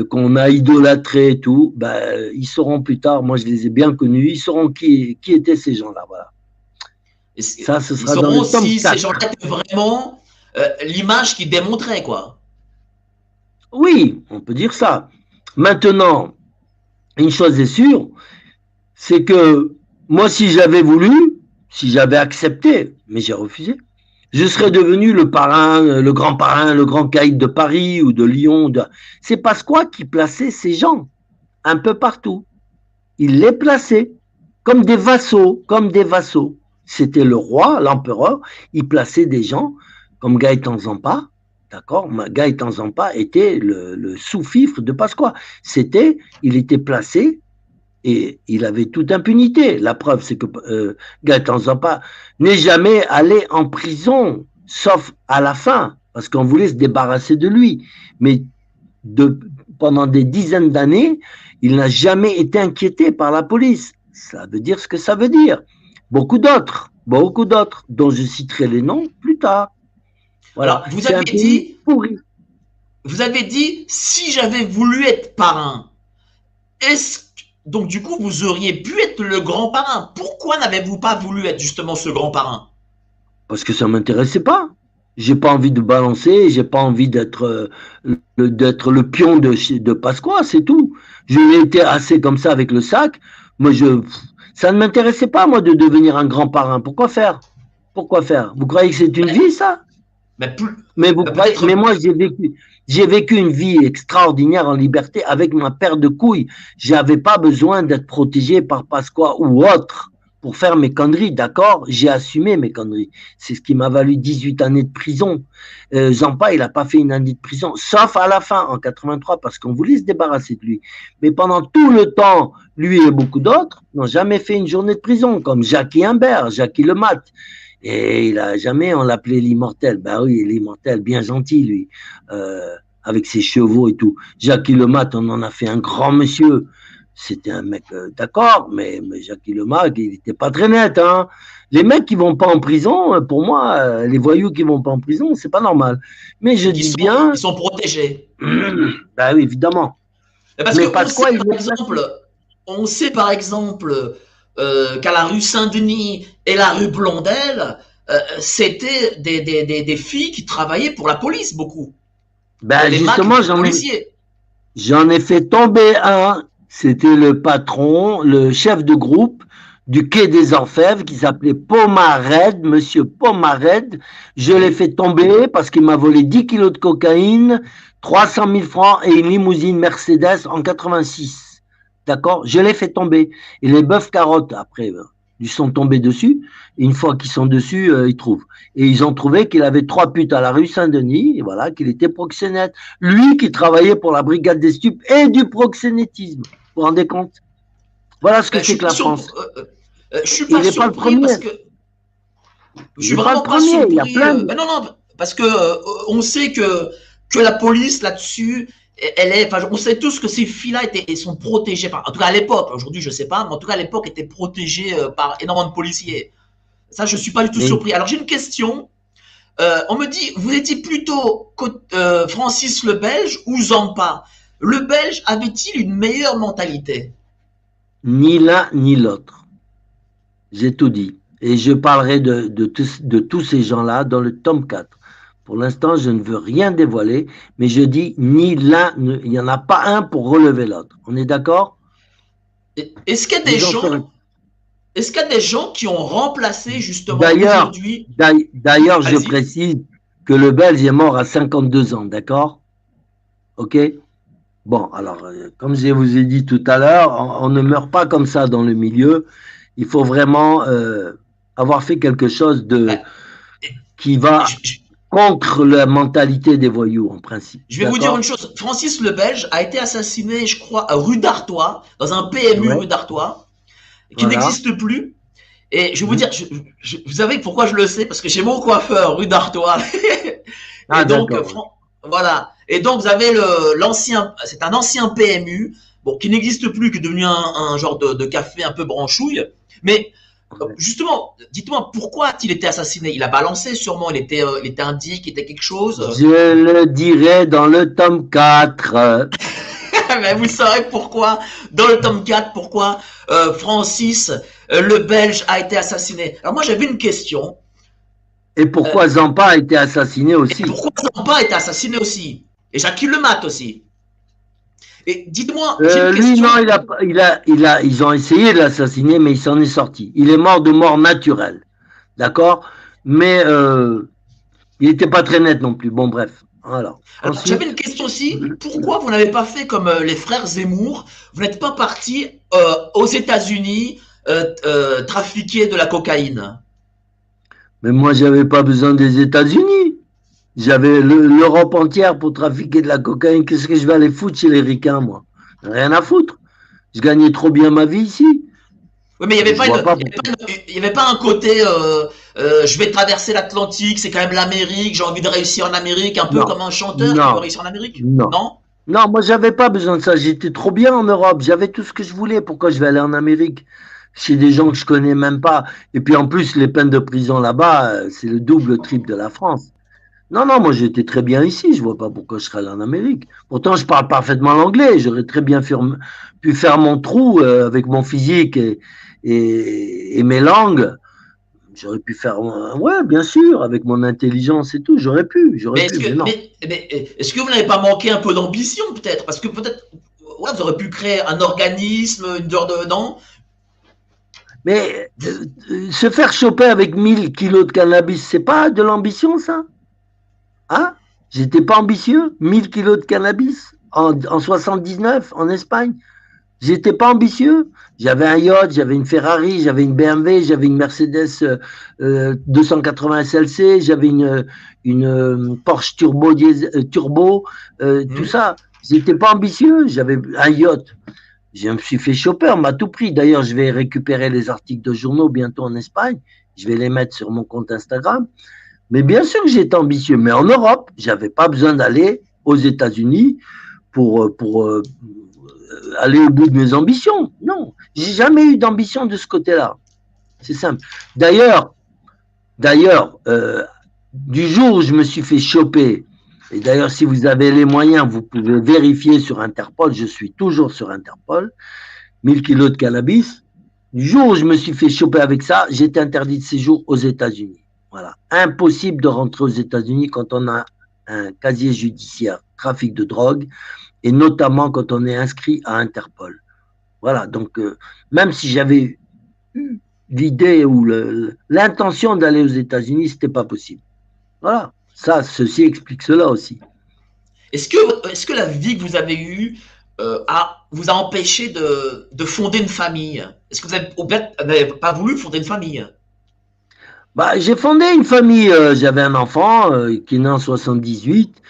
qu'on a idolâtré et tout. Ben, ils sauront plus tard. Moi, je les ai bien connus. Ils sauront qui étaient ces gens-là. Voilà. Ça, ce Ils sera dans sauront le tome si ces 4. gens-là étaient vraiment l'image qu'ils démontraient, quoi. Oui, on peut dire ça. Maintenant, une chose est sûre, c'est que moi, si j'avais voulu, si j'avais accepté, mais j'ai refusé, je serais devenu le parrain, le grand caïd de Paris ou de Lyon. C'est Pasqua qui plaçait ces gens un peu partout. Il les plaçait comme des vassaux, comme des vassaux. C'était le roi, l'empereur, il plaçait des gens comme Gaëtan Zampa. D'accord? Gaëtan Zampa était le sous-fifre de Pasqua. Il était placé et il avait toute impunité. La preuve, c'est que Gaëtan Zampa n'est jamais allé en prison, sauf à la fin, parce qu'on voulait se débarrasser de lui. Mais de, pendant des dizaines d'années, il n'a jamais été inquiété par la police. Ça veut dire ce que ça veut dire. Beaucoup d'autres, dont je citerai les noms plus tard. Voilà, Alors, c'est un pays pourri. vous avez dit, si j'avais voulu être parrain, est-ce Donc, du coup, vous auriez pu être le grand parrain. Pourquoi n'avez-vous pas voulu être justement ce grand parrain? Parce que ça ne m'intéressait pas. J'ai pas envie de balancer, j'ai pas envie d'être le pion de Pasqua, c'est tout. J'ai été assez comme ça avec le sac. Moi, ça ne m'intéressait pas, moi, de devenir un grand parrain. Pourquoi faire? Pourquoi faire? Vous croyez que c'est une vie, ça? Mais, plus, Mais vous mais croyez, peut-être. mais moi, j'ai vécu une vie extraordinaire en liberté avec ma paire de couilles. J'avais pas besoin d'être protégé par Pasqua ou autre pour faire mes conneries, d'accord? J'ai assumé mes conneries. C'est ce qui m'a valu 18 années de prison. Zampa, il a pas fait une année de prison, sauf à la fin, en 83, parce qu'on voulait se débarrasser de lui. Mais pendant tout le temps, lui et beaucoup d'autres n'ont jamais fait une journée de prison, comme Jackie Imbert, Jackie Lemat. Et il a jamais, on l'appelait l'immortel. Ben oui, l'immortel, bien gentil, lui, avec ses chevaux et tout. Jackie Lemat, on en a fait un grand monsieur. C'était un mec, d'accord, mais Jackie Lemat, il n'était pas très net. Hein. Les mecs qui vont pas en prison, pour moi, les voyous qui vont pas en prison, c'est pas normal. Mais je dis bien. Ils sont protégés. Ben oui, évidemment. Parce mais qu'on sait, par exemple, on sait par exemple qu'à la rue Saint-Denis et la rue Blondel, c'était des filles qui travaillaient pour la police beaucoup. Ben justement, j'en ai fait tomber un. C'était le patron, le chef de groupe du quai des Orfèvres qui s'appelait Pomared, monsieur Pomared. Je l'ai fait tomber parce qu'il m'a volé 10 kilos de cocaïne, 300 000 francs et une limousine Mercedes en 86. D'accord? Je l'ai fait tomber. Et les bœufs carottes, après, ils sont tombés dessus. Et une fois qu'ils sont dessus, ils trouvent. Et ils ont trouvé qu'il avait 3 putes à la rue Saint-Denis, et voilà, qu'il était proxénète. Lui qui travaillait pour la brigade des stupes et du proxénétisme. Vous vous rendez compte? Voilà ce que c'est que la France. Je suis pas surpris parce que je suis vraiment pas surpris. Il y a plein de... non, parce que on sait que la police là-dessus, elle est, enfin, on sait tous que ces filles-là sont protégées par, en tout cas à l'époque. Aujourd'hui, je sais pas, mais en tout cas à l'époque, étaient protégées par énormément de policiers. Ça, je suis pas du tout surpris. Alors j'ai une question. On me dit, vous étiez plutôt Francis le Belge ou Zampa? Le Belge avait-il une meilleure mentalité? Ni l'un ni l'autre. J'ai tout dit. Et je parlerai de tous ces gens-là dans le tome 4. Pour l'instant, je ne veux rien dévoiler, mais je dis ni l'un, il n'y en a pas un pour relever l'autre. On est d'accord? Est-ce qu'il y a des gens... Est-ce qu'il y a des gens qui ont remplacé justement aujourd'hui... D'ailleurs, je précise que le Belge est mort à 52 ans, d'accord? Ok? Bon, alors, comme je vous ai dit tout à l'heure, on ne meurt pas comme ça dans le milieu. Il faut vraiment avoir fait quelque chose qui va contre la mentalité des voyous, en principe. Je vais vous dire une chose. Francis le Belge a été assassiné, je crois, à rue d'Artois, dans un PMU rue d'Artois, qui n'existe plus. Et je vais vous dire, vous savez pourquoi je le sais? Parce que j'ai mon coiffeur rue d'Artois. Et donc, voilà. Et donc, vous avez l'ancien, c'est un ancien PMU, bon, qui n'existe plus, qui est devenu un genre de café un peu branchouille. Mais, justement, dites-moi, pourquoi a-t-il été assassiné? Il a balancé sûrement, il était indique, il était quelque chose. Je le dirai dans le tome 4. Mais vous saurez pourquoi, dans le tome 4, pourquoi Francis, le Belge, a été assassiné. Alors moi, j'avais une question. Et pourquoi Zampa a été assassiné aussi? Et pourquoi Zampa a été assassiné aussi? Et Jackie Lemat aussi. Et dites-moi, j'ai une question. Lui, non, ils ont essayé de l'assassiner, mais il s'en est sorti. Il est mort de mort naturelle. D'accord? Mais il n'était pas très net non plus. Bon, bref. Voilà. Alors, j'avais une question aussi. Pourquoi vous n'avez pas fait comme les frères Zemmour? Vous n'êtes pas parti aux États-Unis trafiquer de la cocaïne? Mais moi, j'avais pas besoin des États-Unis. J'avais l'Europe entière pour trafiquer de la cocaïne. Qu'est-ce que je vais aller foutre chez les ricains, moi? Rien à foutre. Je gagnais trop bien ma vie ici. Oui, mais il n'y avait pas un côté je vais traverser l'Atlantique, c'est quand même l'Amérique, j'ai envie de réussir en Amérique, un peu comme un chanteur qui veut réussir en Amérique? Non. Non, moi, j'avais pas besoin de ça. J'étais trop bien en Europe. J'avais tout ce que je voulais. Pourquoi je vais aller en Amérique? Chez des gens que je connais même pas. Et puis en plus, les peines de prison là-bas, c'est le double, triple de la France. Non, non, moi j'étais très bien ici, je vois pas pourquoi je serais allé en Amérique. Pourtant, je parle parfaitement l'anglais, j'aurais très bien pu faire mon trou avec mon physique et mes langues. J'aurais pu faire, ouais, bien sûr, avec mon intelligence et tout, Mais mais non. est-ce que vous n'avez pas manqué un peu d'ambition, peut-être? Parce que peut-être, ouais, vous auriez pu créer un organisme, une heure de, non? Mais se faire choper avec 1000 kilos de cannabis, c'est pas de l'ambition, ça? Hein? J'étais pas ambitieux? 1000 kilos de cannabis en 79 en Espagne? J'étais pas ambitieux. J'avais un yacht, j'avais une Ferrari, j'avais une BMW, j'avais une Mercedes 280 SLC, j'avais une Porsche turbo, tout Hmm. ça. J'étais pas ambitieux. J'avais un yacht. Je me suis fait choper, on m'a tout pris. D'ailleurs, je vais récupérer les articles de journaux bientôt en Espagne. Je vais les mettre sur mon compte Instagram. Mais bien sûr que j'étais ambitieux. Mais en Europe, j'avais pas besoin d'aller aux États-Unis pour aller au bout de mes ambitions. Non, j'ai jamais eu d'ambition de ce côté-là. C'est simple. D'ailleurs, du jour où je me suis fait choper, et d'ailleurs, si vous avez les moyens, vous pouvez vérifier sur Interpol, je suis toujours sur Interpol, 1000 kilos de cannabis. Du jour où je me suis fait choper avec ça, j'étais interdit de séjour aux États-Unis. Voilà. Impossible de rentrer aux États-Unis quand on a un casier judiciaire, trafic de drogue, et notamment quand on est inscrit à Interpol. Voilà, donc même si j'avais eu l'idée ou l'intention d'aller aux États-Unis, c'était pas possible. Voilà, ça, ceci explique cela aussi. Est-ce que la vie que vous avez eue vous a empêché de fonder une famille? Est-ce que vous n'avez pas voulu fonder une famille? Bah, j'ai fondé une famille, j'avais un enfant qui est né en 78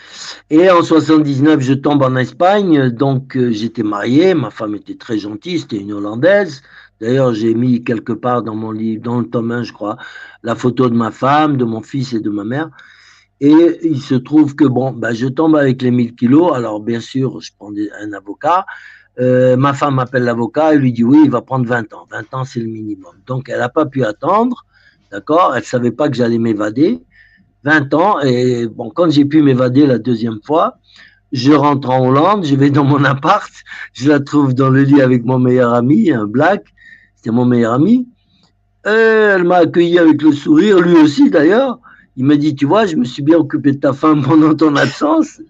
et en 79 je tombe en Espagne, donc j'étais marié, ma femme était très gentille, c'était une Hollandaise. D'ailleurs, j'ai mis quelque part dans mon livre, dans le tome 1, je crois, la photo de ma femme, de mon fils et de ma mère. Et il se trouve que bon, bah, je tombe avec les 1000 kilos. Alors, bien sûr, je prends un avocat. Ma femme appelle l'avocat et lui dit oui, il va prendre 20 ans. 20 ans, c'est le minimum. Donc, elle n'a pas pu attendre. D'accord. Elle ne savait pas que j'allais m'évader. 20 ans. Et bon, quand j'ai pu m'évader la deuxième fois, je rentre en Hollande, je vais dans mon appart. Je la trouve dans le lit avec mon meilleur ami, un black. C'était mon meilleur ami. Elle m'a accueilli avec le sourire, lui aussi d'ailleurs. Il m'a dit, tu vois, je me suis bien occupé de ta femme pendant ton absence.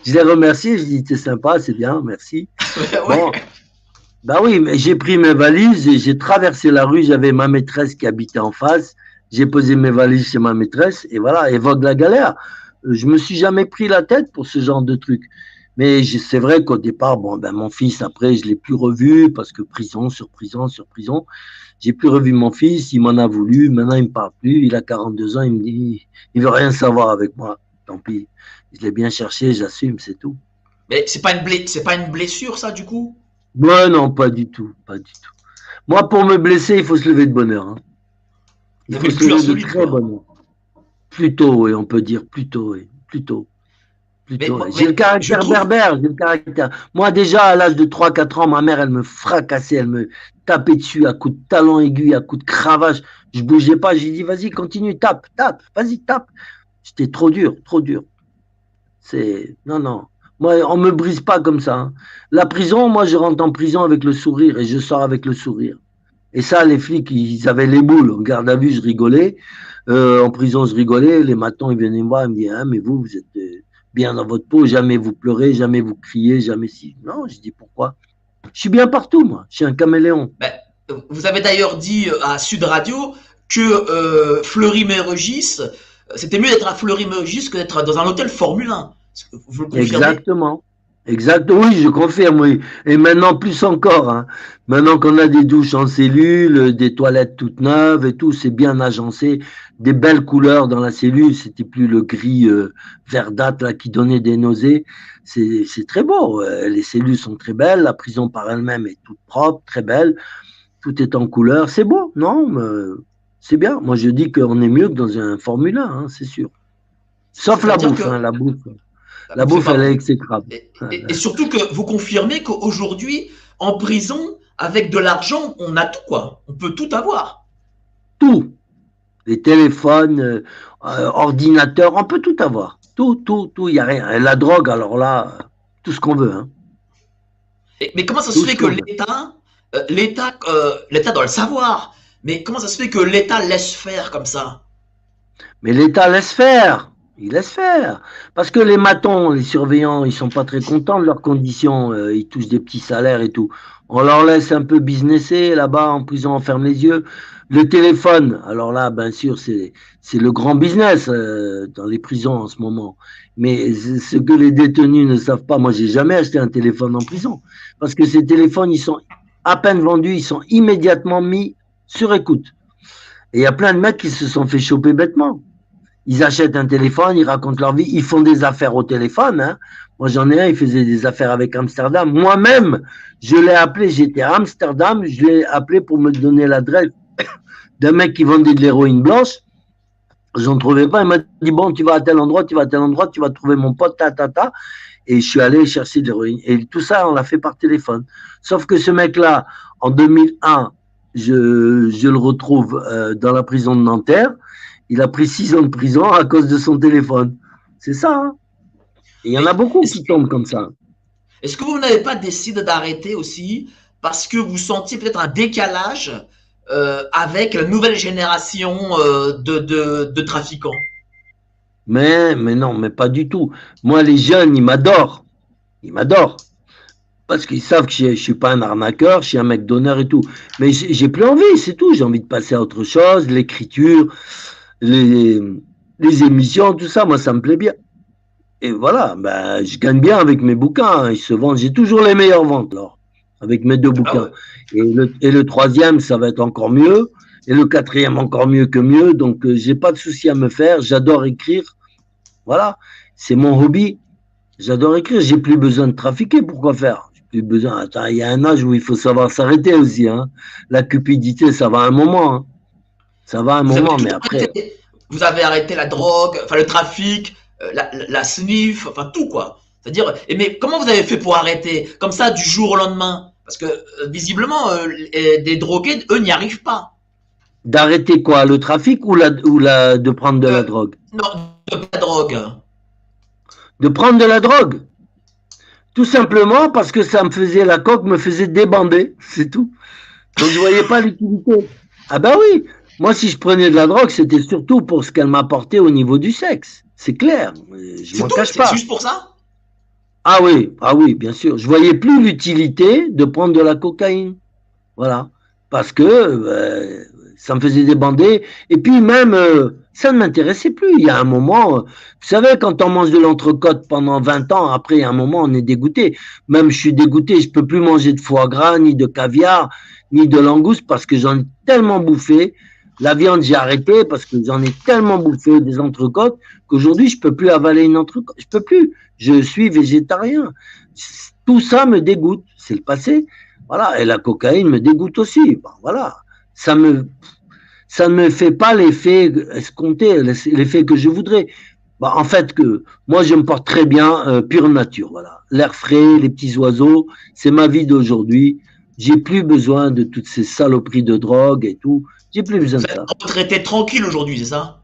Je l'ai remercié, je lui ai dit, t'es sympa, c'est bien, merci. Bon, Ouais. bah oui, mais j'ai pris mes valises et j'ai traversé la rue, j'avais ma maîtresse qui habitait en face. J'ai posé mes valises chez ma maîtresse et voilà, évoque la galère. Je me suis jamais pris la tête pour ce genre de truc. Mais c'est vrai qu'au départ, bon, ben, mon fils, après, je l'ai plus revu parce que prison sur prison sur prison. J'ai plus revu mon fils, il m'en a voulu, maintenant il me parle plus, il a 42 ans, il me dit, il veut rien savoir avec moi. Tant pis, je l'ai bien cherché, j'assume, c'est tout. Mais c'est pas une blessure, ça, du coup? Moi, non, pas du tout, pas du tout. Moi, pour me blesser, il faut se lever de bonne heure, hein. Il Vous avez faut le se cœur lever de solide, très quoi. bonne heure. Plutôt, oui, on peut dire plutôt, oui, plutôt. Plutôt, ouais. J'ai le Je caractère trouve, berbère, j'ai le caractère. Moi, déjà, à l'âge de 3 4 ans, ma mère, elle me fracassait, elle me tapait dessus à coups de talon aigu, à coups de cravache. Je bougeais pas, j'ai dit, vas-y, continue, tape, tape, vas-y, tape. J'étais trop dur, trop dur. Non, non. Moi, on me brise pas comme ça, hein. La prison, moi, je rentre en prison avec le sourire et je sors avec le sourire. Et ça, les flics, ils avaient les boules. En garde à vue, je rigolais. En prison, je rigolais. Les matons, ils venaient me voir, ils me disaient, ah, mais vous êtes bien dans votre peau, jamais vous pleurez, jamais vous criez, jamais si. Non, je dis pourquoi? Je suis bien partout, moi. Je suis un caméléon. ben, vous avez d'ailleurs dit à Sud Radio que Fleury-Mérogis, c'était mieux d'être à Fleury-Mérogis que d'être dans un hôtel Formule 1. Vous le confirmez? Exactement. Exact, oui, je confirme, oui. Et maintenant, plus encore, hein. Maintenant qu'on a des douches en cellule, des toilettes toutes neuves et tout, c'est bien agencé, des belles couleurs dans la cellule, c'était plus le gris verdâtre là, qui donnait des nausées. C'est très beau. Les cellules sont très belles, la prison par elle-même est toute propre, très belle, tout est en couleur, c'est beau, non? C'est bien. Moi, je dis qu'on est mieux que dans un Formule 1, hein, c'est sûr. Sauf Ça la veut dire bouffe, que hein, la bouffe. la La bouffe n'est bouffe, pas elle est bonne. exécrable. Et surtout que vous confirmez qu'aujourd'hui, en prison, avec de l'argent, on a tout, quoi. On peut tout avoir. Tout. Les téléphones, ordinateurs, on peut tout avoir. Tout, il n'y a rien. Et la drogue, alors là, tout ce qu'on veut. Hein. Mais comment ça se Tout ce fait que qu'on veut. l'État doit le savoir, mais comment ça se fait que l'État laisse faire comme ça? Mais l'État laisse faire. Il laisse faire. Parce que les matons, les surveillants, ils sont pas très contents de leurs conditions. Ils touchent des petits salaires et tout. On leur laisse un peu businesser là-bas en prison, on ferme les yeux. Le téléphone, alors là, bien sûr, c'est le grand business dans les prisons en ce moment. Mais ce que les détenus ne savent pas, moi, j'ai jamais acheté un téléphone en prison. Parce que ces téléphones, ils sont à peine vendus, ils sont immédiatement mis sur écoute. Et il y a plein de mecs qui se sont fait choper bêtement. Ils achètent un téléphone, ils racontent leur vie, ils font des affaires au téléphone. Hein. Moi, j'en ai un, il faisait des affaires avec Amsterdam. Moi-même, je l'ai appelé, j'étais à Amsterdam, je l'ai appelé pour me donner l'adresse d'un mec qui vendait de l'héroïne blanche. J'en trouvais pas. Il m'a dit, bon, tu vas à tel endroit, tu vas à tel endroit, tu vas trouver mon pote, ta. Et je suis allé chercher de l'héroïne. Et tout ça, on l'a fait par téléphone. Sauf que ce mec-là, en 2001, je le retrouve dans la prison de Nanterre. Il a pris 6 ans de prison à cause de son téléphone. C'est ça. Hein. Et il y en a Mais beaucoup qui tombent comme ça. est-ce que vous n'avez pas décidé d'arrêter aussi parce que vous sentiez peut-être un décalage avec la nouvelle génération de trafiquants? Mais non, mais pas du tout. Moi, les jeunes, ils m'adorent. Ils m'adorent. Parce qu'ils savent que je ne suis pas un arnaqueur, je suis un mec d'honneur et tout. Mais j'ai plus envie, c'est tout. J'ai envie de passer à autre chose, l'écriture, les, les émissions, tout ça, moi, ça me plaît bien. Et voilà, ben, je gagne bien avec mes bouquins. Hein. Ils se vendent, j'ai toujours les meilleures ventes, alors, avec mes 2 Ah ouais. bouquins. Et le troisième, ça va être encore mieux. Et le quatrième, encore mieux que mieux. Donc, j'ai pas de souci à me faire. J'adore écrire. Voilà, c'est mon hobby. J'adore écrire. J'ai plus besoin de trafiquer. Pourquoi faire? J'ai plus besoin. Attends, il y a un âge où il faut savoir s'arrêter aussi. Hein. La cupidité, ça va un moment. Hein. Ça va un Vous avez moment, tout mais après, arrêté. Vous avez arrêté la drogue, enfin le trafic, la sniff, enfin tout quoi. C'est-à-dire, mais comment vous avez fait pour arrêter comme ça du jour au lendemain? Parce que visiblement, des drogués, eux, n'y arrivent pas. d'arrêter quoi? Le trafic de prendre de la Euh, drogue? non, de la drogue. De prendre de la drogue. Tout simplement parce que ça me faisait, la coque me faisait débander, c'est tout. Donc je voyais pas l'utilité. Ah ben oui, moi si je prenais de la drogue, c'était surtout pour ce qu'elle m'apportait au niveau du sexe. C'est clair, je C'est m'en tout? cache C'est pas. juste pour ça? Ah oui, bien sûr. Je voyais plus l'utilité de prendre de la cocaïne. Voilà. Parce que ça me faisait débander. Et puis même, ça ne m'intéressait plus. Il y a un moment, vous savez, quand on mange de l'entrecôte pendant 20 ans, après, il y a un moment, on est dégoûté. Même je suis dégoûté, je ne peux plus manger de foie gras, ni de caviar, ni de langouste, parce que j'en ai tellement bouffé. La viande, j'ai arrêté parce que j'en ai tellement bouffé des entrecôtes qu'aujourd'hui, je ne peux plus avaler une entrecôte. Je ne peux plus. Je suis végétarien. Tout ça me dégoûte. C'est le passé. Voilà, et la cocaïne me dégoûte aussi. Bon, voilà, ça ne me fait pas l'effet escompté, l'effet que je voudrais. Bon, en fait, que moi, je me porte très bien, pure nature. Voilà, l'air frais, les petits oiseaux, c'est ma vie d'aujourd'hui. J'ai plus besoin de toutes ces saloperies de drogue et tout. J'ai plus besoin Vous de êtes ça. retraité tranquille aujourd'hui, c'est ça?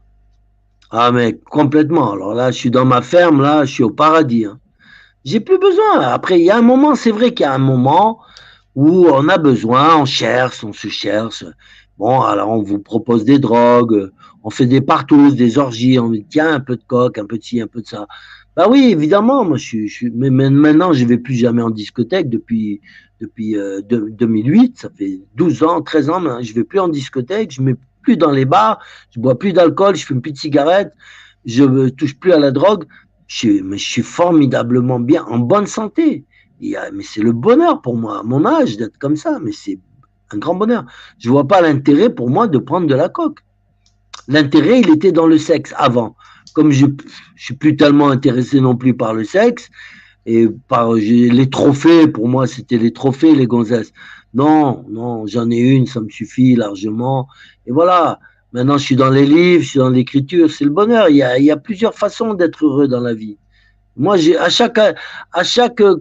Ah, mais complètement. Alors là, je suis dans ma ferme, là, je suis au paradis. Hein. J'ai plus besoin. Après, il y a un moment, c'est vrai qu'il y a un moment où on a besoin, on cherche, on se cherche. Bon, alors on vous propose des drogues, on fait des partous, des orgies, on dit tiens, un peu de coke, un peu de ci, un peu de ça. Bah oui, évidemment, moi mais maintenant je vais plus jamais en discothèque depuis 2008, ça fait 12 ans, 13 ans, maintenant, je vais plus en discothèque, je mets plus dans les bars, je bois plus d'alcool, je fume plus de cigarettes, je ne touche plus à la drogue, mais je suis formidablement bien, en bonne santé. Mais c'est le bonheur pour moi, à mon âge, d'être comme ça, mais c'est un grand bonheur. Je ne vois pas l'intérêt pour moi de prendre de la coke. L'intérêt, il était dans le sexe avant. Comme je ne suis plus tellement intéressé non plus par le sexe, et par les trophées, pour moi, c'était les trophées, les gonzesses. Non, non, j'en ai une, ça me suffit largement. Et voilà, maintenant je suis dans les livres, je suis dans l'écriture, c'est le bonheur. Il y a plusieurs façons d'être heureux dans la vie. Moi, à chaque,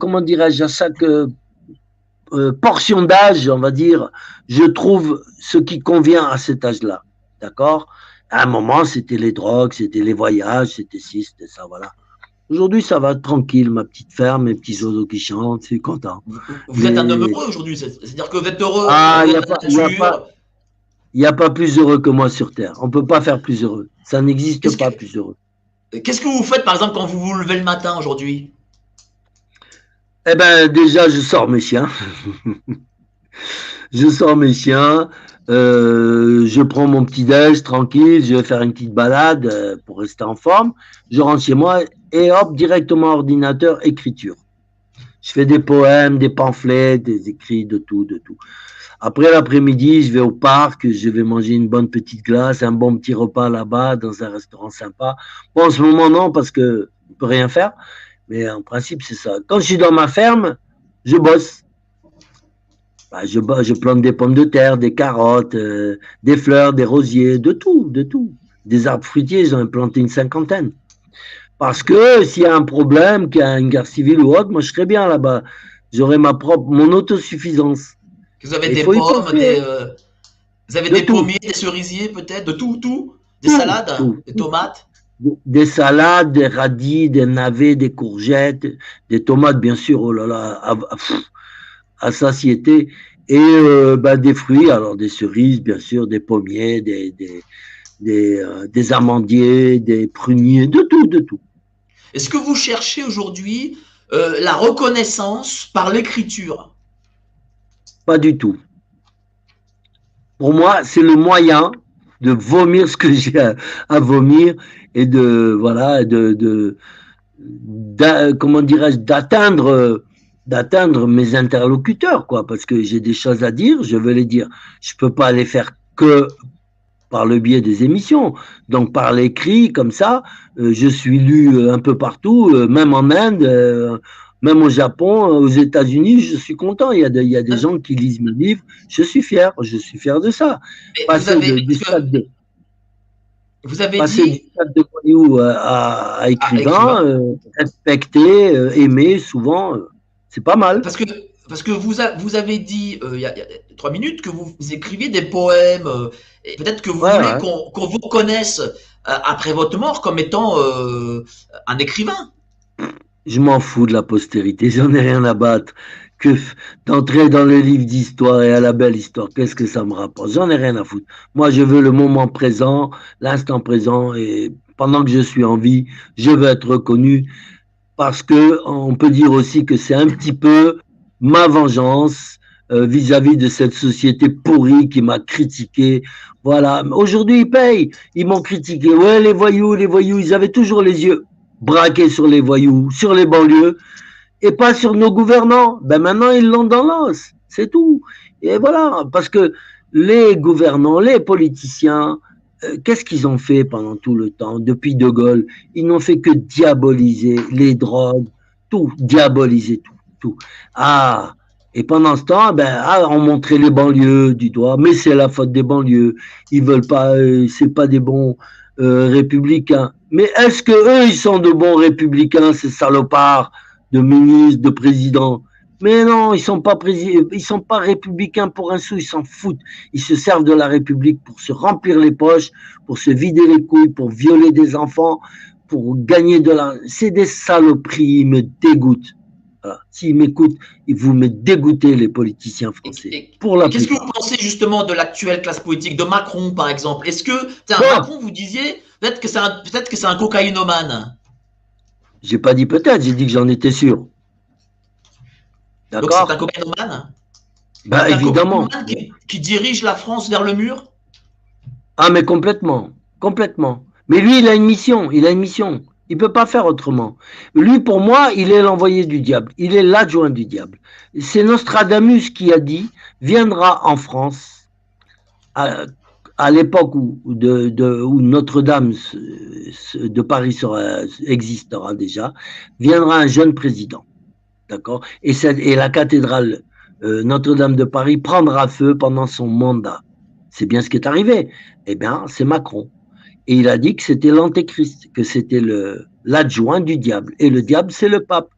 comment dirais-je, à chaque portion d'âge, on va dire, je trouve ce qui convient à cet âge-là. D'accord? À un moment, c'était les drogues, c'était les voyages, c'était ci, c'était ça, voilà. Aujourd'hui, ça va tranquille, ma petite ferme, mes petits oiseaux qui chantent, je suis content. Vous êtes un homme Mais heureux aujourd'hui, c'est-à-dire que vous êtes heureux, ah, heureux de la nature. il y a pas plus heureux que moi sur Terre. On peut pas faire plus heureux. Ça n'existe Qu'est-ce que, pas plus heureux. qu'est-ce que vous faites, par exemple, quand vous vous levez le matin aujourd'hui? Eh ben, déjà, je sors mes chiens. Je sors mes chiens. Je prends mon petit déj tranquille. Je vais faire une petite balade pour rester en forme. Je rentre chez moi et hop, directement ordinateur, écriture. Je fais des poèmes, des pamphlets, des écrits, de tout, de tout. Après l'après-midi, je vais au parc, je vais manger une bonne petite glace, un bon petit repas là-bas, dans un restaurant sympa. Bon, en ce moment, non, parce que je ne peux rien faire. Mais en principe, c'est ça. Quand je suis dans ma ferme, je bosse. Bah, je plante des pommes de terre, des carottes, des fleurs, des rosiers, de tout, de tout. Des arbres fruitiers, j'en ai planté une cinquantaine. Parce que s'il y a un problème, qu'il y a une guerre civile ou autre, moi je serais bien là-bas. J'aurais mon autosuffisance. Vous avez Il des faut y pommes, penser, hein. vous avez De des tout, pommiers, des cerisiers peut-être, de tout, tout, des tout, salades, tout. des tomates. Des salades, des radis, des navets, des courgettes, des tomates, bien sûr, oh là là, à satiété. Et bah, des fruits, alors des cerises, bien sûr, des pommiers, des amandiers, des pruniers, de tout, de tout. Est-ce que vous cherchez aujourd'hui la reconnaissance par l'écriture? Pas du tout. Pour moi, c'est le moyen de vomir ce que j'ai à vomir et de, voilà, comment dirais-je, d'atteindre mes interlocuteurs, quoi, parce que j'ai des choses à dire, je veux les dire. Je peux pas les faire que par le biais des émissions. Donc par l'écrit, comme ça, je suis lu un peu partout, même en Inde, même au Japon, aux États-Unis, je suis content. Il y a des gens qui lisent mes livres, je suis fier de ça. Mais Passer du stade de, vous avez passer du dit stade de voyou à à écrivain, écrivain. respecté, aimé, souvent, c'est pas mal. Parce que, vous avez dit il y a 3 minutes que vous écriviez des poèmes. Et peut-être que vous Ouais, voulez ouais. qu'on vous reconnaisse après votre mort comme étant un écrivain. Je m'en fous de la postérité, j'en ai rien à battre. Que d'entrer dans le livre d'histoire et à la belle histoire, qu'est-ce que ça me rapporte? J'en ai rien à foutre. Moi, je veux le moment présent, l'instant présent, et pendant que je suis en vie, je veux être reconnu parce que on peut dire aussi que c'est un petit peu ma vengeance vis-à-vis de cette société pourrie qui m'a critiqué. Voilà. Aujourd'hui, ils payent. Ils m'ont critiqué. Ouais, les voyous, ils avaient toujours les yeux braqués sur les voyous, sur les banlieues, et pas sur nos gouvernants. Ben maintenant, ils l'ont dans l'os. C'est tout. Et voilà. Parce que les gouvernants, les politiciens, qu'est-ce qu'ils ont fait pendant tout le temps, depuis De Gaulle? Ils n'ont fait que diaboliser les drogues, tout, diaboliser tout, tout. Ah, et pendant ce temps, ben, on montrait les banlieues du doigt, mais c'est la faute des banlieues. Ils veulent pas, c'est pas des bons républicains. Mais est-ce que eux, ils sont de bons républicains, ces salopards de ministres, de présidents? Mais non, ils sont pas républicains pour un sou, ils s'en foutent. Ils se servent de la République pour se remplir les poches, pour se vider les couilles, pour violer des enfants, pour gagner de l'argent. C'est des saloperies, ils me dégoûtent. Voilà. S'ils m'écoutent, vous me dégoûtez, les politiciens français, pour la Qu'est-ce que vous plupart. pensez justement de l'actuelle classe politique, de Macron par exemple? Est-ce que, tiens, Bon, Macron, vous disiez, peut-être que c'est un cocaïnomane. j'ai pas dit peut-être, j'ai dit que j'en étais sûr. Donc c'est un D'accord? cocaïnomane? Ben C'est un évidemment. cocaïnomane qui dirige la France vers le mur? Ah, mais complètement, complètement. Mais lui, il a une mission, il a une mission. Il peut pas faire autrement. Lui, pour moi, il est l'envoyé du diable. Il est l'adjoint du diable. C'est Nostradamus qui a dit, viendra en France, à, à l'époque où Notre-Dame de Paris existera déjà, viendra un jeune président. D'accord? Et la cathédrale Notre-Dame de Paris prendra feu pendant son mandat. C'est bien ce qui est arrivé. Eh bien, c'est Macron. Et il a dit que c'était l'antéchrist, que c'était l'adjoint du diable. Et le diable, c'est le pape.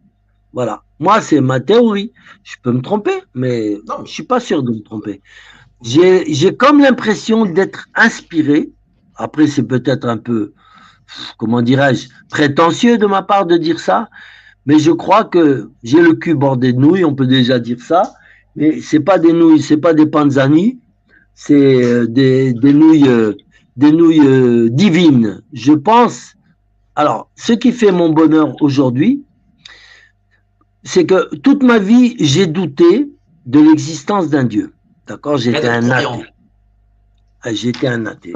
Voilà. Moi, c'est ma théorie. Je peux me tromper, mais Non, je mais suis pas sûr de me tromper. J'ai comme l'impression d'être inspiré. Après, c'est peut-être un peu comment dirais-je, prétentieux de ma part de dire ça, mais je crois que j'ai le cul bordé de nouilles, on peut déjà dire ça, mais c'est pas des nouilles, c'est pas des panzani, c'est des nouilles divines. Je pense, alors, ce qui fait mon bonheur aujourd'hui, c'est que toute ma vie, j'ai douté de l'existence d'un Dieu. D'accord? J'étais un athée. J'étais un athée.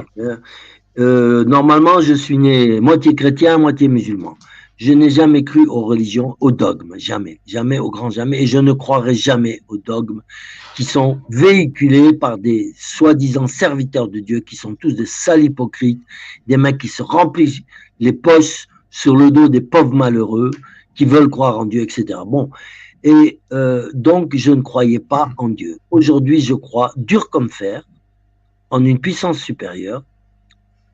Normalement, je suis né moitié chrétien, moitié musulman. Je n'ai jamais cru aux religions, aux dogmes, jamais, jamais, au grand jamais, et je ne croirai jamais aux dogmes qui sont véhiculés par des soi-disant serviteurs de Dieu, qui sont tous des sales hypocrites, des mecs qui se remplissent les poches sur le dos des pauvres malheureux, qui veulent croire en Dieu, etc. Bon, et donc je ne croyais pas en Dieu. Aujourd'hui, je crois dur comme fer en une puissance supérieure.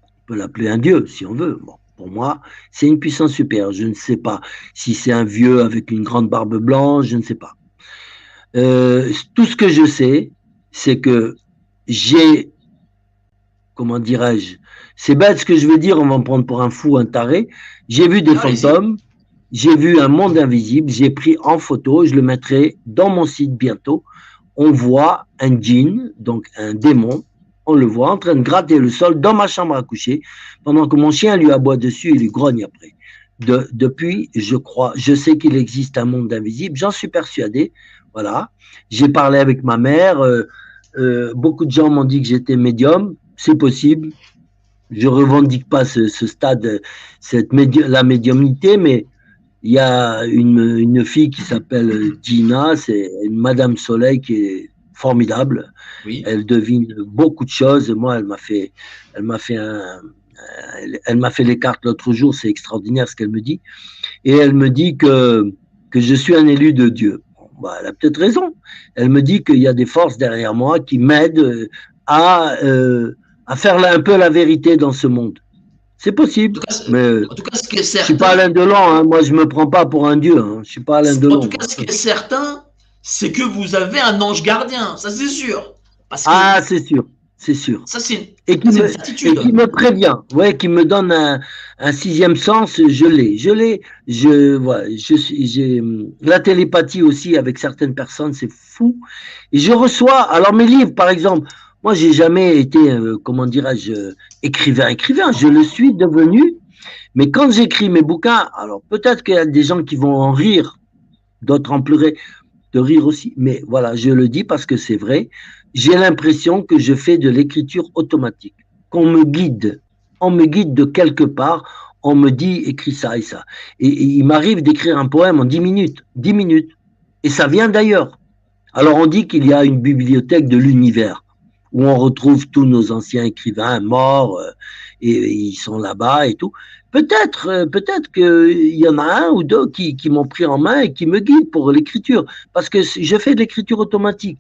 On peut l'appeler un Dieu si on veut. Bon, pour moi, c'est une puissance supérieure. Je ne sais pas si c'est un vieux avec une grande barbe blanche, je ne sais pas. Tout ce que je sais, c'est que j'ai, comment dirais-je, c'est bête ce que je veux dire, on va me prendre pour un fou, un taré. J'ai vu des fantômes, j'ai vu un monde invisible, j'ai pris en photo, je le mettrai dans mon site bientôt. On voit un djinn, donc un démon, on le voit en train de gratter le sol dans ma chambre à coucher, pendant que mon chien lui aboie dessus et lui grogne après. Depuis, je sais qu'il existe un monde invisible, j'en suis persuadé, voilà. J'ai parlé avec ma mère, beaucoup de gens m'ont dit que j'étais médium, c'est possible, je revendique pas ce stade, la médiumnité, mais il y a une fille qui s'appelle Gina, c'est une Madame Soleil qui est formidable. Oui. Elle devine beaucoup de choses. Moi, elle m'a fait les cartes l'autre jour. C'est extraordinaire ce qu'elle me dit. Et elle me dit que je suis un élu de Dieu. Bon, elle a peut-être raison. Elle me dit qu'il y a des forces derrière moi qui m'aident à faire un peu la vérité dans ce monde. C'est possible, mais en tout cas, ce qui est certain, je suis pas Alain Delon, hein. Moi je me prends pas pour un dieu, hein. Je suis pas Alain Delon. En tout cas, ce qui est certain, c'est que vous avez un ange gardien, ça c'est sûr. Parce que c'est sûr, c'est sûr. Ça c'est une certitude. Et qui me prévient, ouais, qui me donne un sixième sens, je l'ai. Voilà, j'ai la télépathie aussi avec certaines personnes, c'est fou. Et je reçois, alors mes livres par exemple, moi, j'ai jamais été, comment dirais-je, écrivain. Je le suis devenu, mais quand j'écris mes bouquins, alors peut-être qu'il y a des gens qui vont en rire, d'autres en pleurer, de rire aussi, mais voilà, je le dis parce que c'est vrai. J'ai l'impression que je fais de l'écriture automatique, qu'on me guide. On me guide de quelque part, on me dit écris ça et ça. Et il m'arrive d'écrire un poème en 10 minutes, et ça vient d'ailleurs. Alors on dit qu'il y a une bibliothèque de l'univers, où on retrouve tous nos anciens écrivains morts, et ils sont là-bas et tout. Peut-être qu'il y en a un ou deux qui m'ont pris en main et qui me guident pour l'écriture, parce que je fais de l'écriture automatique.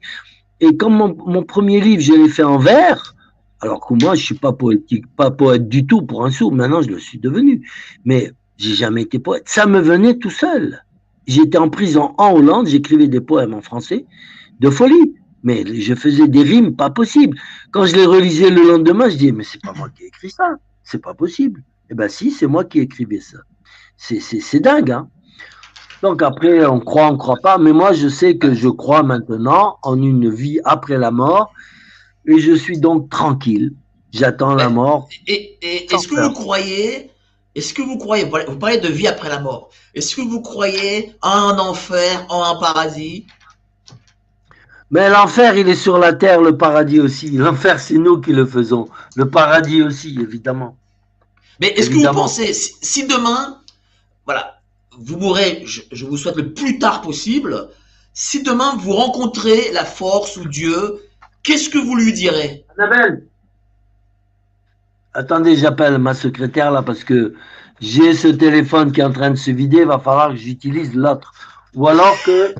Et comme mon premier livre, je l'ai fait en vers, alors que moi, je suis pas poétique, pas poète du tout pour un sou, maintenant je le suis devenu. Mais j'ai jamais été poète. Ça me venait tout seul. J'étais en prison en Hollande, j'écrivais des poèmes en français, de folie. Mais je faisais des rimes pas possibles. Quand je les relisais le lendemain, je disais, mais c'est pas moi qui ai écrit ça, c'est pas possible. Eh ben si, c'est moi qui écrivais ça. C'est dingue, hein. Donc après, on croit pas, mais moi je sais que je crois maintenant en une vie après la mort, et je suis donc tranquille. J'attends la mort. Et est-ce que vous croyez, vous parlez de vie après la mort, est-ce que vous croyez en un enfer, en un paradis? Mais l'enfer, il est sur la terre, le paradis aussi. L'enfer, c'est nous qui le faisons. Le paradis aussi, évidemment. Mais est-ce que vous pensez, si demain, voilà, vous mourrez, je vous souhaite le plus tard possible, si demain vous rencontrez la force ou Dieu, qu'est-ce que vous lui direz? Annabelle, attendez, j'appelle ma secrétaire là parce que j'ai ce téléphone qui est en train de se vider, il va falloir que j'utilise l'autre. Ou alors que...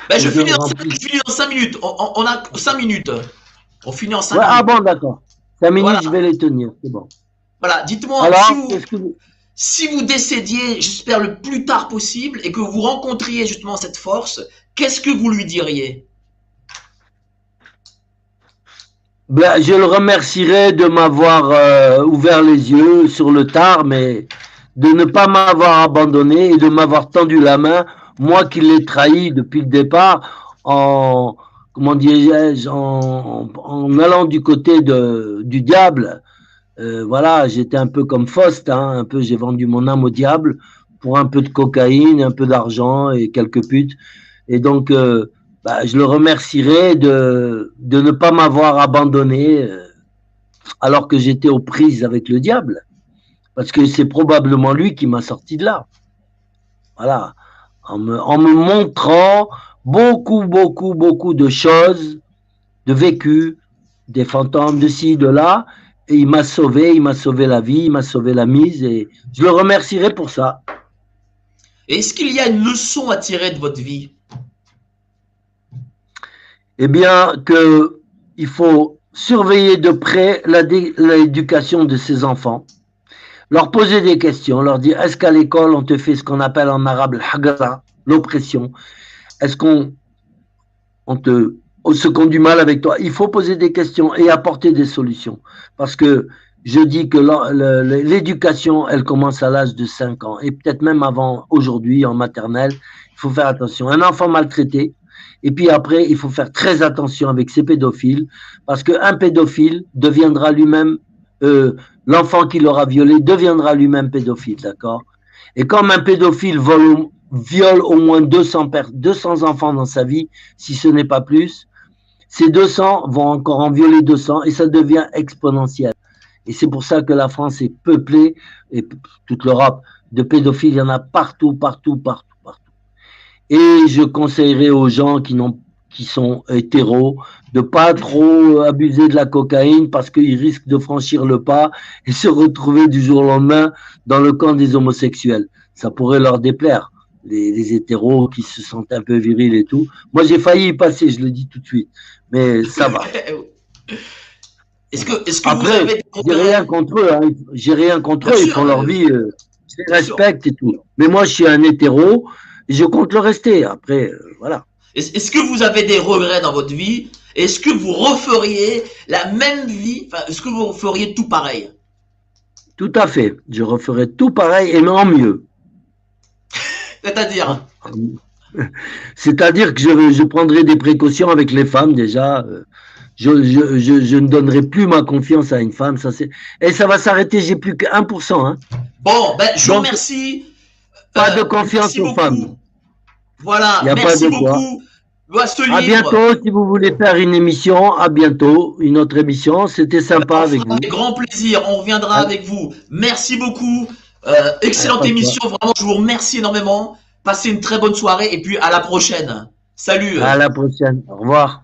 Ben, je finis dans 5 minutes. On a 5 minutes. On finit en 5 minutes. Ah bon, d'accord. 5 minutes, voilà. Je vais les tenir. C'est bon. Voilà, dites-moi, si vous décédiez, j'espère, le plus tard possible et que vous rencontriez justement cette force, qu'est-ce que vous lui diriez? Ben, je le remercierai de m'avoir ouvert les yeux sur le tard, mais de ne pas m'avoir abandonné et de m'avoir tendu la main, moi qui l'ai trahi depuis le départ, en, comment dirais-je, en allant du côté du diable. Voilà, j'étais un peu comme Faust, hein, un peu, j'ai vendu mon âme au diable pour un peu de cocaïne, un peu d'argent et quelques putes. Et donc, bah, je le remercierai de ne pas m'avoir abandonné alors que j'étais aux prises avec le diable. Parce que c'est probablement lui qui m'a sorti de là. Voilà. En me montrant beaucoup, beaucoup, beaucoup de choses, de vécu, des fantômes de ci, de là. Et il m'a sauvé la vie, il m'a sauvé la mise. Et je le remercierai pour ça. Est-ce qu'il y a une leçon à tirer de votre vie? Eh bien, qu'il faut surveiller de près l'éducation de ses enfants, leur poser des questions, leur dire est-ce qu'à l'école on te fait ce qu'on appelle en arabe l'oppression? Est-ce qu'on se conduit mal avec toi? Il faut poser des questions et apporter des solutions. Parce que je dis que l'éducation, elle commence à l'âge de 5 ans et peut-être même avant aujourd'hui en maternelle. Il faut faire attention. Un enfant maltraité, et puis après, il faut faire très attention avec ces pédophiles, parce qu'un pédophile deviendra lui-même, l'enfant qui l'aura violé deviendra lui-même pédophile, d'accord? Et comme un pédophile viole au moins 200 enfants dans sa vie, si ce n'est pas plus, ces 200 vont encore en violer 200 et ça devient exponentiel. Et c'est pour ça que la France est peuplée, et toute l'Europe, de pédophiles. Il y en a partout, partout, partout. Et je conseillerais aux gens qui sont hétéros de pas trop abuser de la cocaïne parce qu'ils risquent de franchir le pas et se retrouver du jour au lendemain dans le camp des homosexuels. Ça pourrait leur déplaire, les hétéros qui se sentent un peu virils et tout. Moi, j'ai failli y passer, je le dis tout de suite, mais ça va. Est-ce que Après, vous avez... j'ai rien contre eux, hein. J'ai rien contre eux, ils font leur vie, je les respecte et tout. Mais moi, je suis un hétéro, et je compte le rester. Après, voilà. Est-ce que vous avez des regrets dans votre vie? Est-ce que vous referiez la même vie? Enfin, est-ce que vous referiez tout pareil? Tout à fait. Je referai tout pareil et en mieux. C'est-à-dire? C'est-à-dire que je prendrai des précautions avec les femmes déjà. Je ne donnerai plus ma confiance à une femme. Et ça va s'arrêter, j'ai plus que 1%. Hein. Bon, ben, je vous remercie. Pas de confiance aux femmes. Voilà, merci beaucoup. À bientôt, si vous voulez faire une émission, à bientôt, une autre émission. C'était sympa avec vous. Avec grand plaisir, on reviendra avec vous. Merci beaucoup. Excellente émission, vraiment, je vous remercie énormément. Passez une très bonne soirée et puis à la prochaine. Salut. À la prochaine. Au revoir.